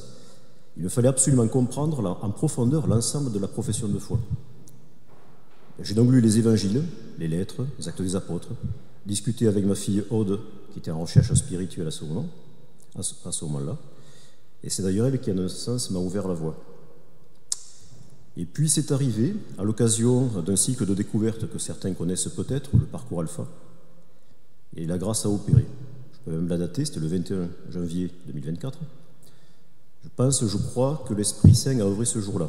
il me fallait absolument comprendre en profondeur l'ensemble de la profession de foi. J'ai donc lu les évangiles, les lettres, les actes des apôtres, discuté avec ma fille Aude, qui était en recherche spirituelle à ce moment-là, et c'est d'ailleurs elle qui, en un sens, m'a ouvert la voie. Et puis c'est arrivé, à l'occasion d'un cycle de découvertes que certains connaissent peut-être, le parcours alpha, et la grâce a opéré. Je peux même la dater, c'était le 21 janvier 2024. Je crois que l'Esprit Saint a œuvré ce jour-là.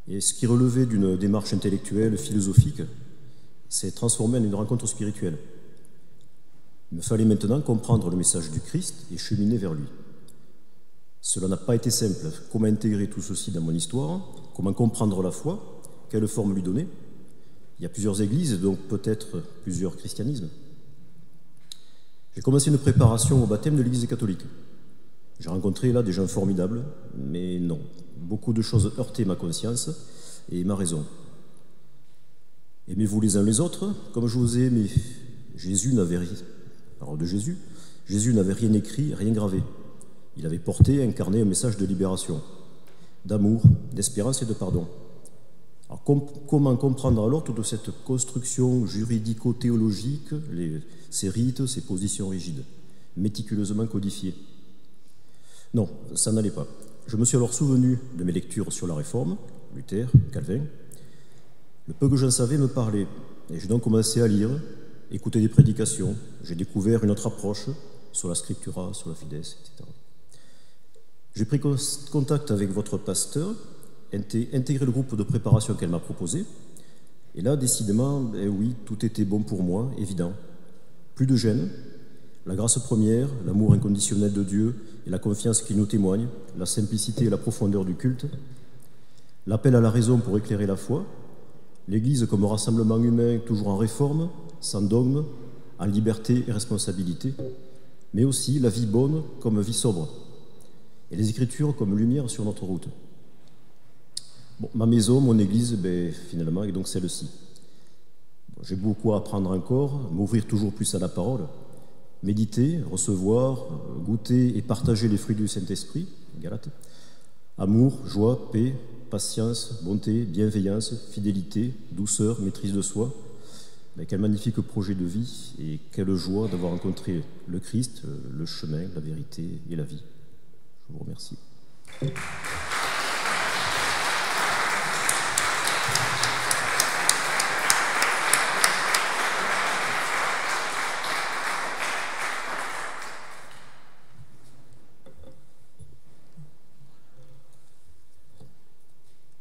Et ce qui relevait d'une démarche intellectuelle, philosophique, s'est transformé en une rencontre spirituelle. Il me fallait maintenant comprendre le message du Christ et cheminer vers lui. Cela n'a pas été simple. Comment intégrer tout ceci dans mon histoire? Comment comprendre la foi? Quelle forme lui donner? Il y a plusieurs églises, donc peut-être plusieurs christianismes. J'ai commencé une préparation au baptême de l'Église catholique. J'ai rencontré là des gens formidables, mais non. Beaucoup de choses heurtaient ma conscience et ma raison. Aimez-vous les uns les autres comme je vous ai aimé. Jésus n'avait rien. Parole de Jésus. Jésus n'avait rien écrit, rien gravé. Il avait porté, incarné un message de libération, d'amour, d'espérance et de pardon. Alors comment comprendre alors toute cette construction juridico-théologique, ces rites, ces positions rigides, méticuleusement codifiées? Non, ça n'allait pas. Je me suis alors souvenu de mes lectures sur la Réforme, Luther, Calvin. Le peu que j'en savais me parlait, et j'ai donc commencé à lire, écouter des prédications. J'ai découvert une autre approche sur la Scriptura, sur la Fides, etc. J'ai pris contact avec votre pasteur, intégré le groupe de préparation qu'elle m'a proposé, et là, décidément, oui, tout était bon pour moi, évident. Plus de gêne, la grâce première, l'amour inconditionnel de Dieu et la confiance qu'il nous témoigne, la simplicité et la profondeur du culte, l'appel à la raison pour éclairer la foi, l'Église comme rassemblement humain toujours en réforme, sans dogme, en liberté et responsabilité, mais aussi la vie bonne comme vie sobre, et les Écritures comme lumière sur notre route. Bon, ma maison, mon Église, finalement, est donc celle-ci. Bon, j'ai beaucoup à apprendre encore, m'ouvrir toujours plus à la parole, méditer, recevoir, goûter et partager les fruits du Saint-Esprit, Galates, amour, joie, paix, patience, bonté, bienveillance, fidélité, douceur, maîtrise de soi. Mais quel magnifique projet de vie et quelle joie d'avoir rencontré le Christ, le chemin, la vérité et la vie. Je vous remercie.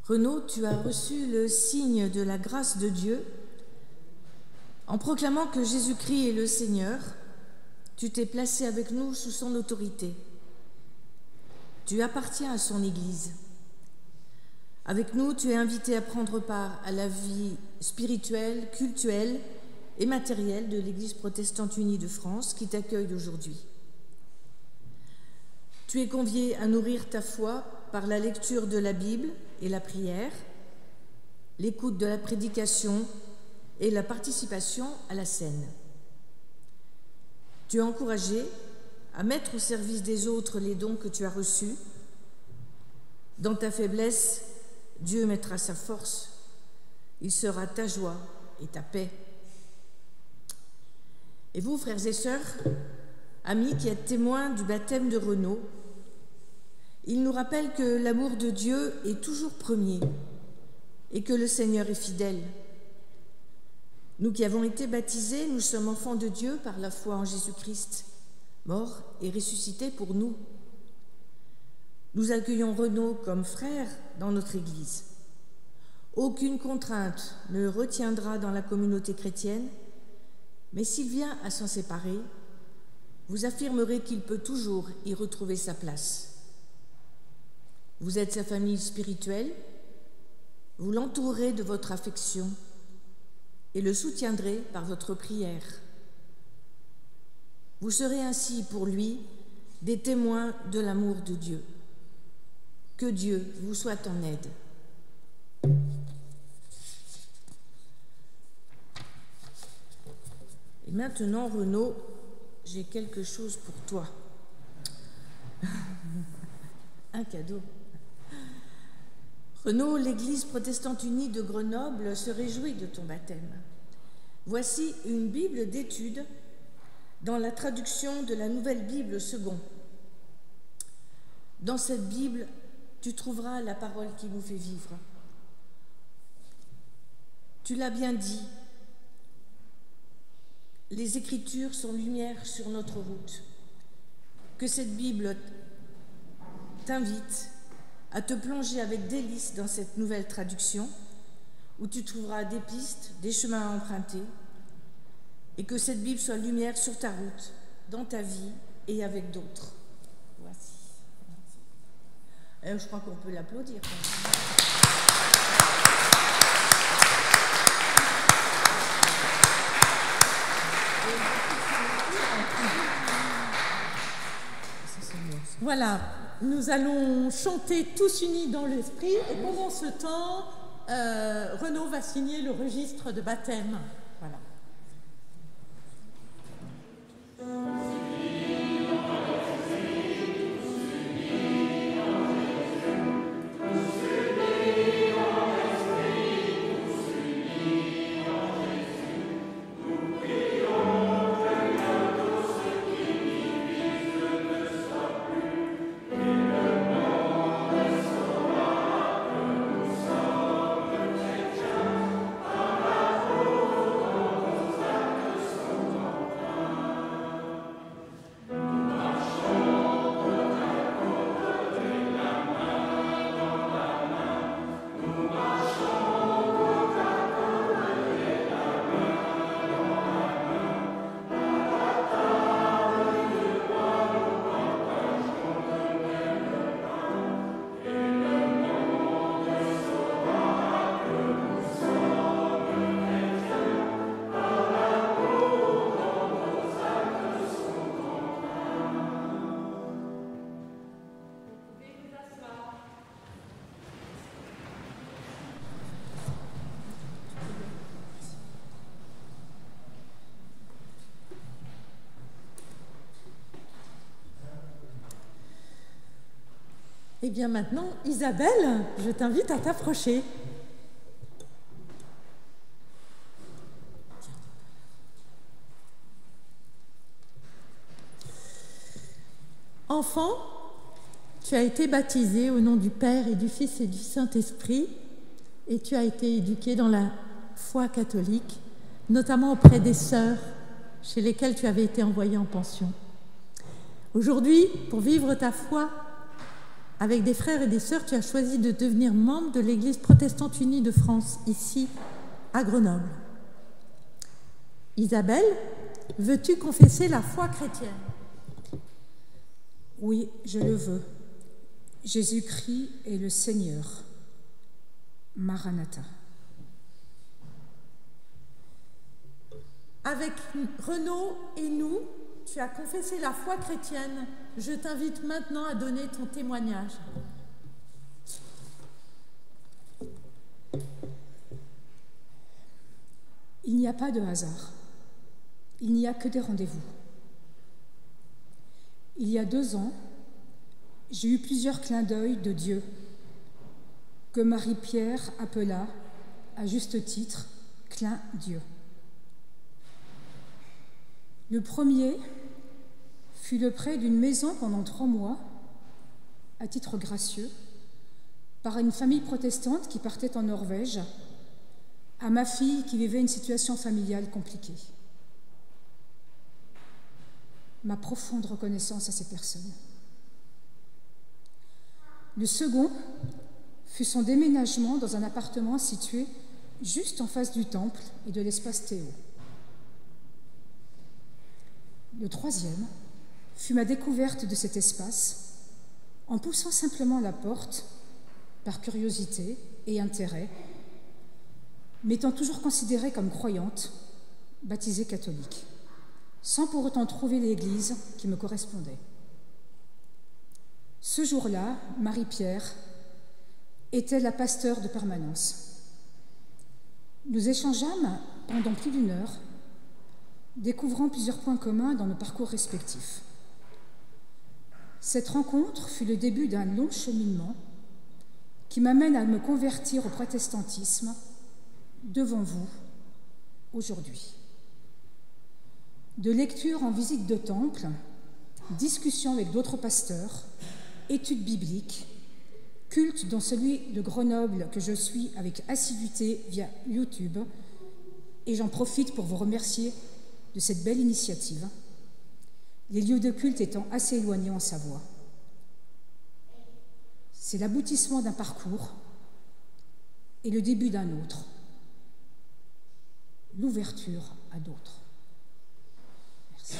Renaud, tu as reçu le signe de la grâce de Dieu. En proclamant que Jésus-Christ est le Seigneur, tu t'es placé avec nous sous son autorité. Tu appartiens à son Église. Avec nous, tu es invité à prendre part à la vie spirituelle, cultuelle et matérielle de l'Église protestante unie de France qui t'accueille aujourd'hui. Tu es convié à nourrir ta foi par la lecture de la Bible et la prière, l'écoute de la prédication et la participation à la scène. Tu es encouragé à mettre au service des autres les dons que tu as reçus. Dans ta faiblesse, Dieu mettra sa force. Il sera ta joie et ta paix. Et vous, frères et sœurs, amis qui êtes témoins du baptême de Renaud, il nous rappelle que l'amour de Dieu est toujours premier et que le Seigneur est fidèle. Nous qui avons été baptisés, nous sommes enfants de Dieu par la foi en Jésus-Christ, mort et ressuscité pour nous. Nous accueillons Renaud comme frère dans notre Église. Aucune contrainte ne le retiendra dans la communauté chrétienne, mais s'il vient à s'en séparer, vous affirmerez qu'il peut toujours y retrouver sa place. Vous êtes sa famille spirituelle, vous l'entourerez de votre affection et le soutiendrez par votre prière. Vous serez ainsi pour lui des témoins de l'amour de Dieu. Que Dieu vous soit en aide. Et maintenant, Renaud, j'ai quelque chose pour toi. Un cadeau. Renaud, l'Église protestante unie de Grenoble se réjouit de ton baptême. Voici une Bible d'études dans la traduction de la Nouvelle Bible Second. Dans cette Bible, tu trouveras la parole qui nous fait vivre. Tu l'as bien dit, les Écritures sont lumière sur notre route. Que cette Bible t'invite à te plonger avec délice dans cette nouvelle traduction, où tu trouveras des pistes, des chemins à emprunter, et que cette Bible soit lumière sur ta route, dans ta vie et avec d'autres. Voici. Je crois qu'on peut l'applaudir. Voilà, nous allons chanter tous unis dans l'esprit et pendant ce temps, Renaud va signer le registre de baptême. Voilà. Et bien maintenant, Isabelle, je t'invite à t'approcher. Enfant, tu as été baptisé au nom du Père et du Fils et du Saint-Esprit, et tu as été éduqué dans la foi catholique, notamment auprès des sœurs chez lesquelles tu avais été envoyé en pension. Aujourd'hui, pour vivre ta foi avec des frères et des sœurs, tu as choisi de devenir membre de l'Église protestante unie de France, ici, à Grenoble. Isabelle, veux-tu confesser la foi chrétienne ? Oui, je le veux. Jésus-Christ est le Seigneur. Maranatha. Avec Renaud et nous, tu as confessé la foi chrétienne je t'invite maintenant à donner ton témoignage. Il n'y a pas de hasard. Il n'y a que des rendez-vous. Il y a 2 ans, j'ai eu plusieurs clins d'œil de Dieu, que Marie-Pierre appela, à juste titre, clin Dieu. Le premier fut le prêt d'une maison pendant 3 mois, à titre gracieux, par une famille protestante qui partait en Norvège, à ma fille qui vivait une situation familiale compliquée. Ma profonde reconnaissance à ces personnes. Le second fut son déménagement dans un appartement situé juste en face du temple et de l'espace Théo. Le troisième fut ma découverte de cet espace en poussant simplement la porte par curiosité et intérêt, m'étant toujours considérée comme croyante, baptisée catholique, sans pour autant trouver l'église qui me correspondait. Ce jour-là, Marie-Pierre était la pasteure de permanence. Nous échangeâmes pendant plus d'1 heure, découvrant plusieurs points communs dans nos parcours respectifs. Cette rencontre fut le début d'un long cheminement qui m'amène à me convertir au protestantisme devant vous aujourd'hui. De lecture en visite de temple, discussion avec d'autres pasteurs, études bibliques, culte dans celui de Grenoble que je suis avec assiduité via YouTube, et j'en profite pour vous remercier de cette belle initiative, les lieux de culte étant assez éloignés en Savoie. C'est l'aboutissement d'un parcours et le début d'un autre, l'ouverture à d'autres. Merci.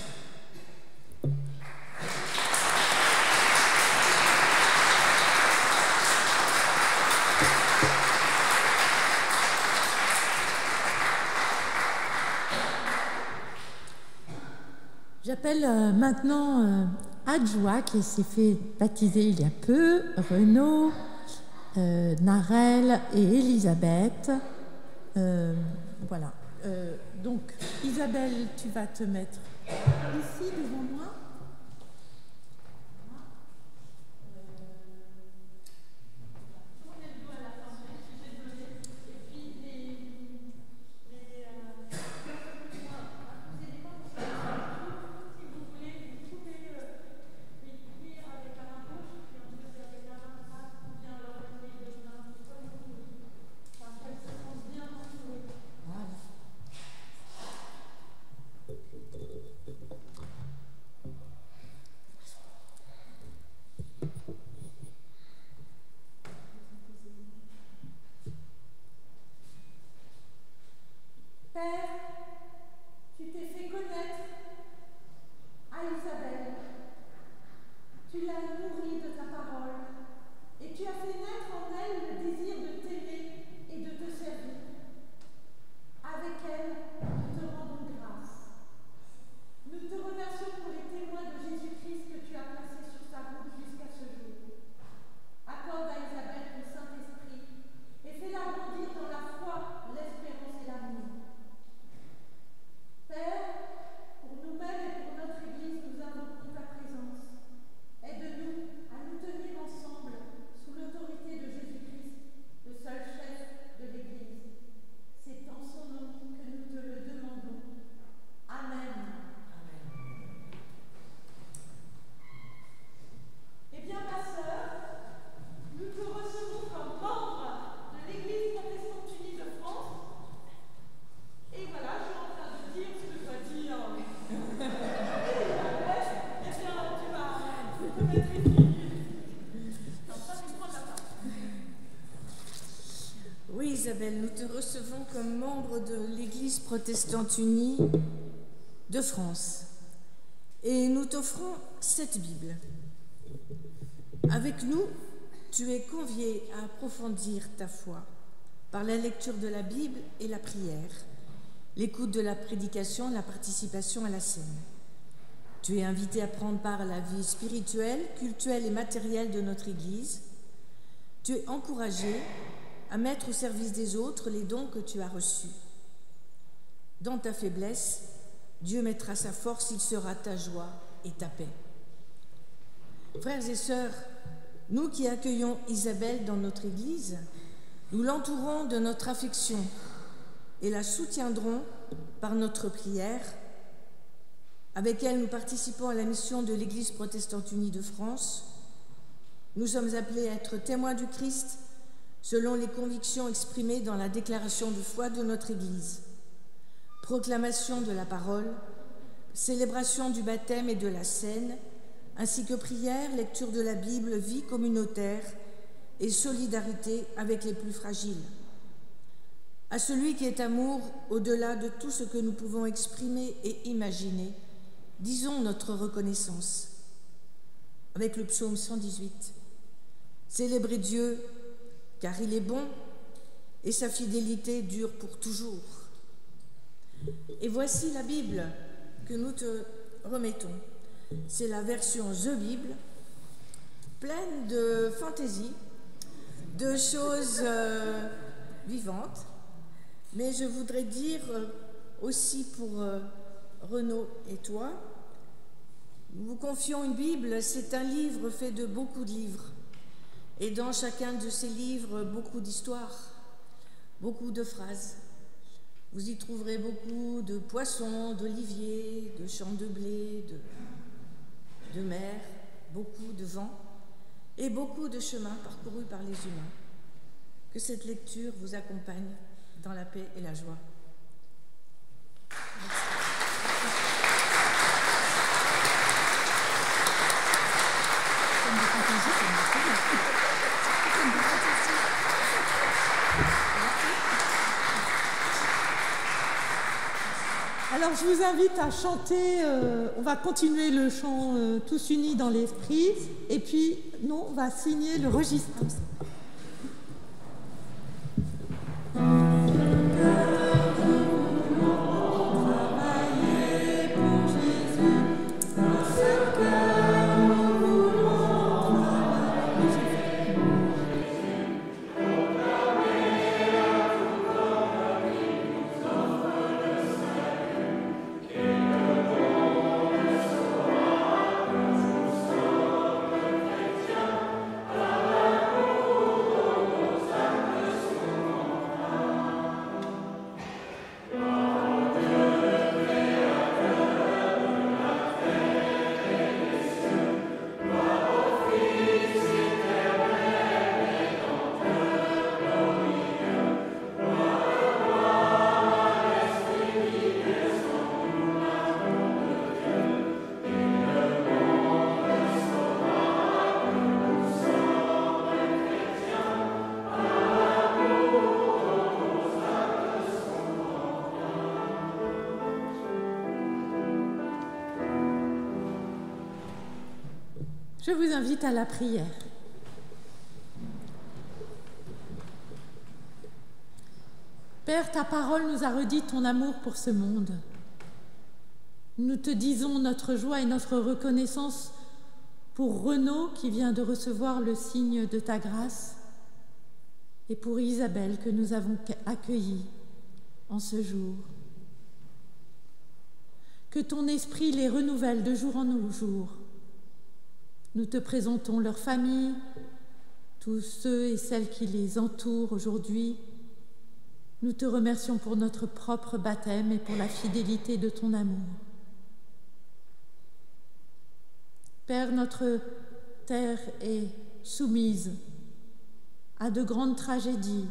J'appelle maintenant Adjoa, qui s'est fait baptiser il y a peu, Renaud, Narelle et Elisabeth. Voilà. Donc, Isabelle, tu vas te mettre ici devant moi. Oui, Isabelle, nous te recevons comme membre de l'Église protestante unie de France et nous t'offrons cette Bible. Avec nous, tu es convié à approfondir ta foi par la lecture de la Bible et la prière, l'écoute de la prédication, la participation à la scène. Tu es invité à prendre part à la vie spirituelle, cultuelle et matérielle de notre Église. Tu es encouragé à mettre au service des autres les dons que tu as reçus. Dans ta faiblesse, Dieu mettra sa force, il sera ta joie et ta paix. Frères et sœurs, nous qui accueillons Isabelle dans notre Église, nous l'entourons de notre affection et la soutiendrons par notre prière. Avec elle, nous participons à la mission de l'Église protestante unie de France. Nous sommes appelés à être témoins du Christ selon les convictions exprimées dans la déclaration de foi de notre Église. Proclamation de la parole, célébration du baptême et de la scène, ainsi que prière, lecture de la Bible, vie communautaire et solidarité avec les plus fragiles. À celui qui est amour au-delà de tout ce que nous pouvons exprimer et imaginer, disons notre reconnaissance. Avec le psaume 118, célébrez Dieu, car il est bon et sa fidélité dure pour toujours. Et voici la Bible que nous te remettons. C'est la version The Bible, pleine de fantaisie, de choses vivantes. Mais je voudrais dire aussi pour Renaud et toi, nous vous confions une Bible, c'est un livre fait de beaucoup de livres. Et dans chacun de ces livres, beaucoup d'histoires, beaucoup de phrases. Vous y trouverez beaucoup de poissons, d'oliviers, de champs de blé, de mer, beaucoup de vent et beaucoup de chemins parcourus par les humains. Que cette lecture vous accompagne dans la paix et la joie. Merci. Alors je vous invite à chanter, on va continuer le chant Tous unis dans l'esprit, et puis nous on va signer le registre. Je vous invite à la prière. Père, ta parole nous a redit ton amour pour ce monde. Nous te disons notre joie et notre reconnaissance pour Renaud qui vient de recevoir le signe de ta grâce et pour Isabelle que nous avons accueillie en ce jour. Que ton esprit les renouvelle de jour en jour. Nous te présentons leur famille, tous ceux et celles qui les entourent aujourd'hui. Nous te remercions pour notre propre baptême et pour la fidélité de ton amour. Père, notre terre est soumise à de grandes tragédies.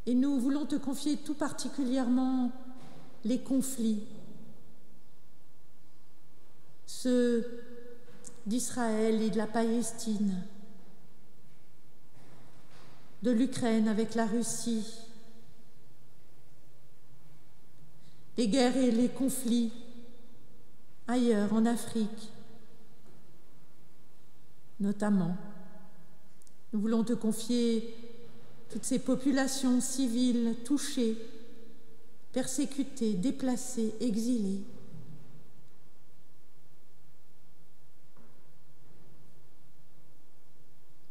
Et nous voulons te confier tout particulièrement les conflits, ceux d'Israël et de la Palestine, de l'Ukraine avec la Russie, les guerres et les conflits ailleurs en Afrique, notamment. Nous voulons te confier toutes ces populations civiles touchées, persécutées, déplacées, exilées.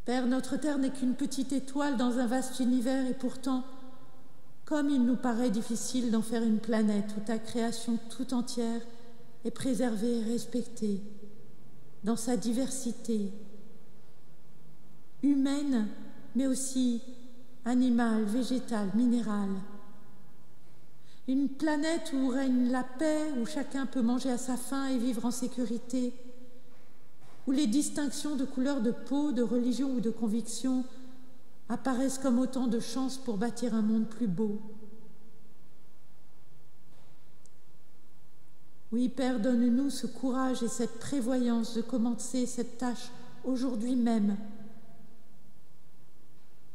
Père, notre terre n'est qu'une petite étoile dans un vaste univers, et pourtant, comme il nous paraît difficile d'en faire une planète où ta création tout entière est préservée et respectée dans sa diversité humaine, mais aussi animale, végétale, minérale. Une planète où règne la paix, où chacun peut manger à sa faim et vivre en sécurité, où les distinctions de couleur de peau, de religion ou de conviction apparaissent comme autant de chances pour bâtir un monde plus beau. Oui, Père, donne-nous ce courage et cette prévoyance de commencer cette tâche aujourd'hui même,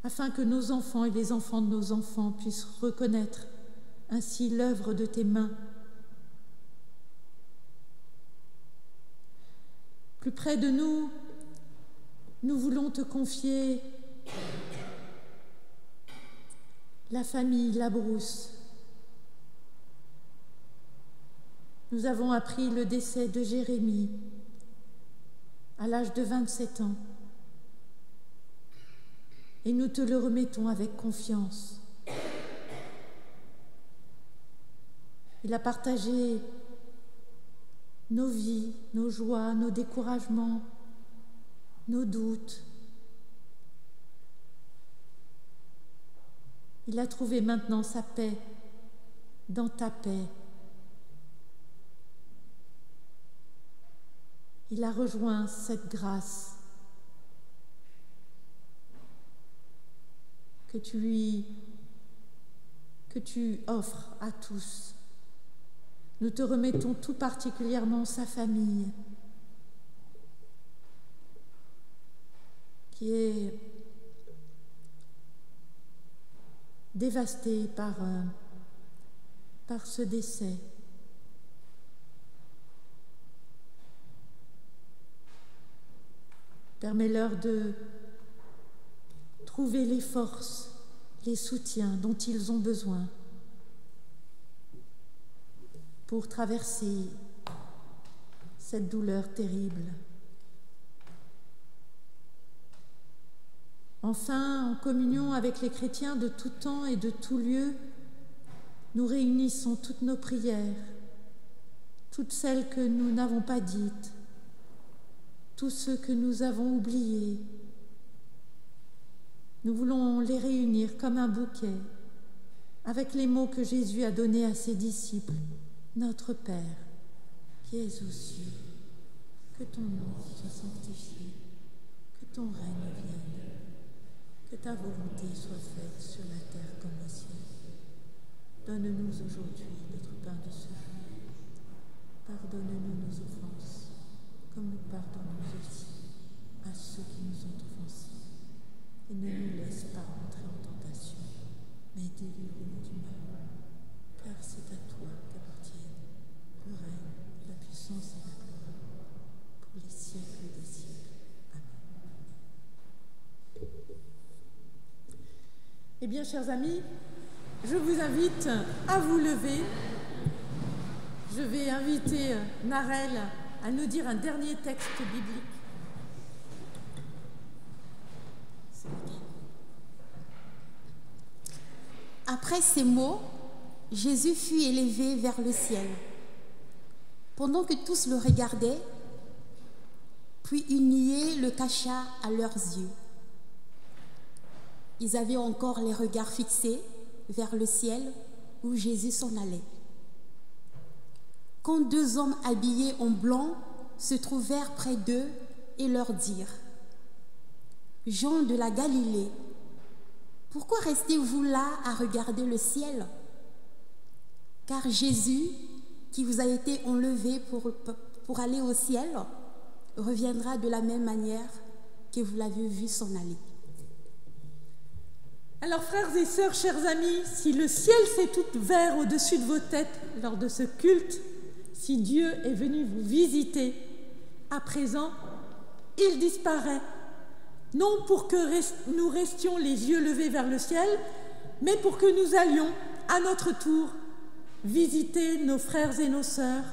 afin que nos enfants et les enfants de nos enfants puissent reconnaître ainsi l'œuvre de tes mains. Plus près de nous, nous voulons te confier la famille Labrousse. Nous avons appris le décès de Jérémie à l'âge de 27 ans et nous te le remettons avec confiance. Il a partagé nos vies, nos joies, nos découragements, nos doutes. Il a trouvé maintenant sa paix dans ta paix. Il a rejoint cette grâce que tu offres à tous. Nous te remettons tout particulièrement sa famille, qui est dévastée par ce décès. Permets-leur de trouver les forces, les soutiens dont ils ont besoin pour traverser cette douleur terrible. Enfin, en communion avec les chrétiens de tout temps et de tout lieu, nous réunissons toutes nos prières, toutes celles que nous n'avons pas dites, tous ceux que nous avons oubliés. Nous voulons les réunir comme un bouquet, avec les mots que Jésus a donnés à ses disciples. Notre Père, qui es aux cieux, que ton nom soit sanctifié, que ton règne vienne, que ta volonté soit faite sur la terre comme au ciel. Donne-nous aujourd'hui notre pain de ce jour. Pardonne-nous nos offenses, comme nous pardonnons aussi à ceux qui nous ont offensés. Et ne nous laisse pas entrer en tentation, mais délivre-nous du mal. Car c'est à toi qu'appartiennent le règne, la puissance et la gloire, pour les siècles des siècles. Amen. Eh bien, chers amis, je vous invite à vous lever. Je vais inviter Narelle à nous dire un dernier texte biblique. Après ces mots, Jésus fut élevé vers le ciel. Pendant que tous le regardaient, puis une nuée le cacha à leurs yeux. Ils avaient encore les regards fixés vers le ciel où Jésus s'en allait. Quand deux hommes habillés en blanc se trouvèrent près d'eux et leur dirent : « Jean de la Galilée, pourquoi restez-vous là à regarder le ciel ? Car Jésus, qui vous a été enlevé pour aller au ciel, reviendra de la même manière que vous l'avez vu s'en aller. » Alors, frères et sœurs, chers amis, si le ciel s'est ouvert au-dessus de vos têtes lors de ce culte, si Dieu est venu vous visiter, à présent, il disparaît. Non pour que nous restions les yeux levés vers le ciel, mais pour que nous allions, à notre tour, visiter nos frères et nos sœurs,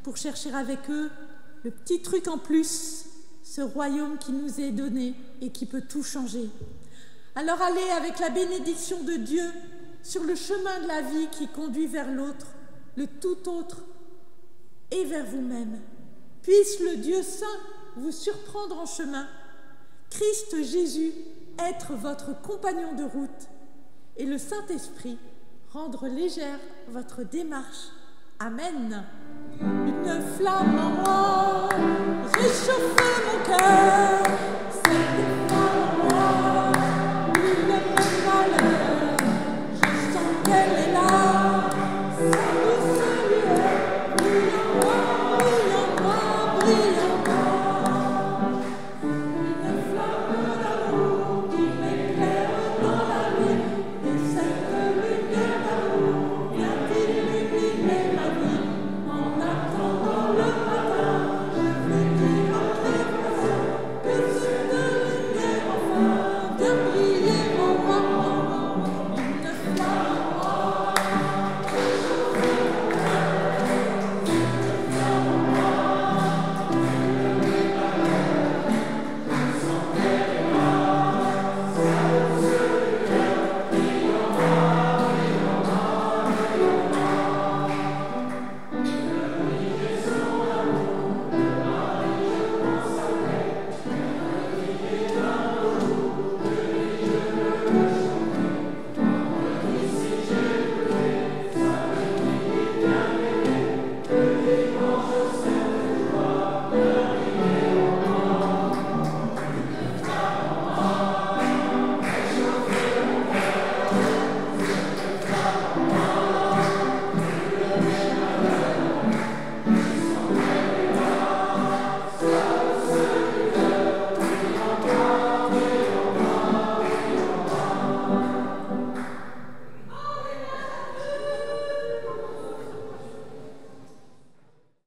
pour chercher avec eux le petit truc en plus, ce royaume qui nous est donné et qui peut tout changer. Alors allez avec la bénédiction de Dieu sur le chemin de la vie qui conduit vers l'autre, le tout autre, et vers vous-même. Puisse le Dieu saint vous surprendre en chemin, Christ Jésus être votre compagnon de route, et le Saint-Esprit rendre légère votre démarche. Amen. Une flamme en moi réchauffe mon cœur, cette flamme en moi, nul ne peut malheur, je sens qu'elle est là.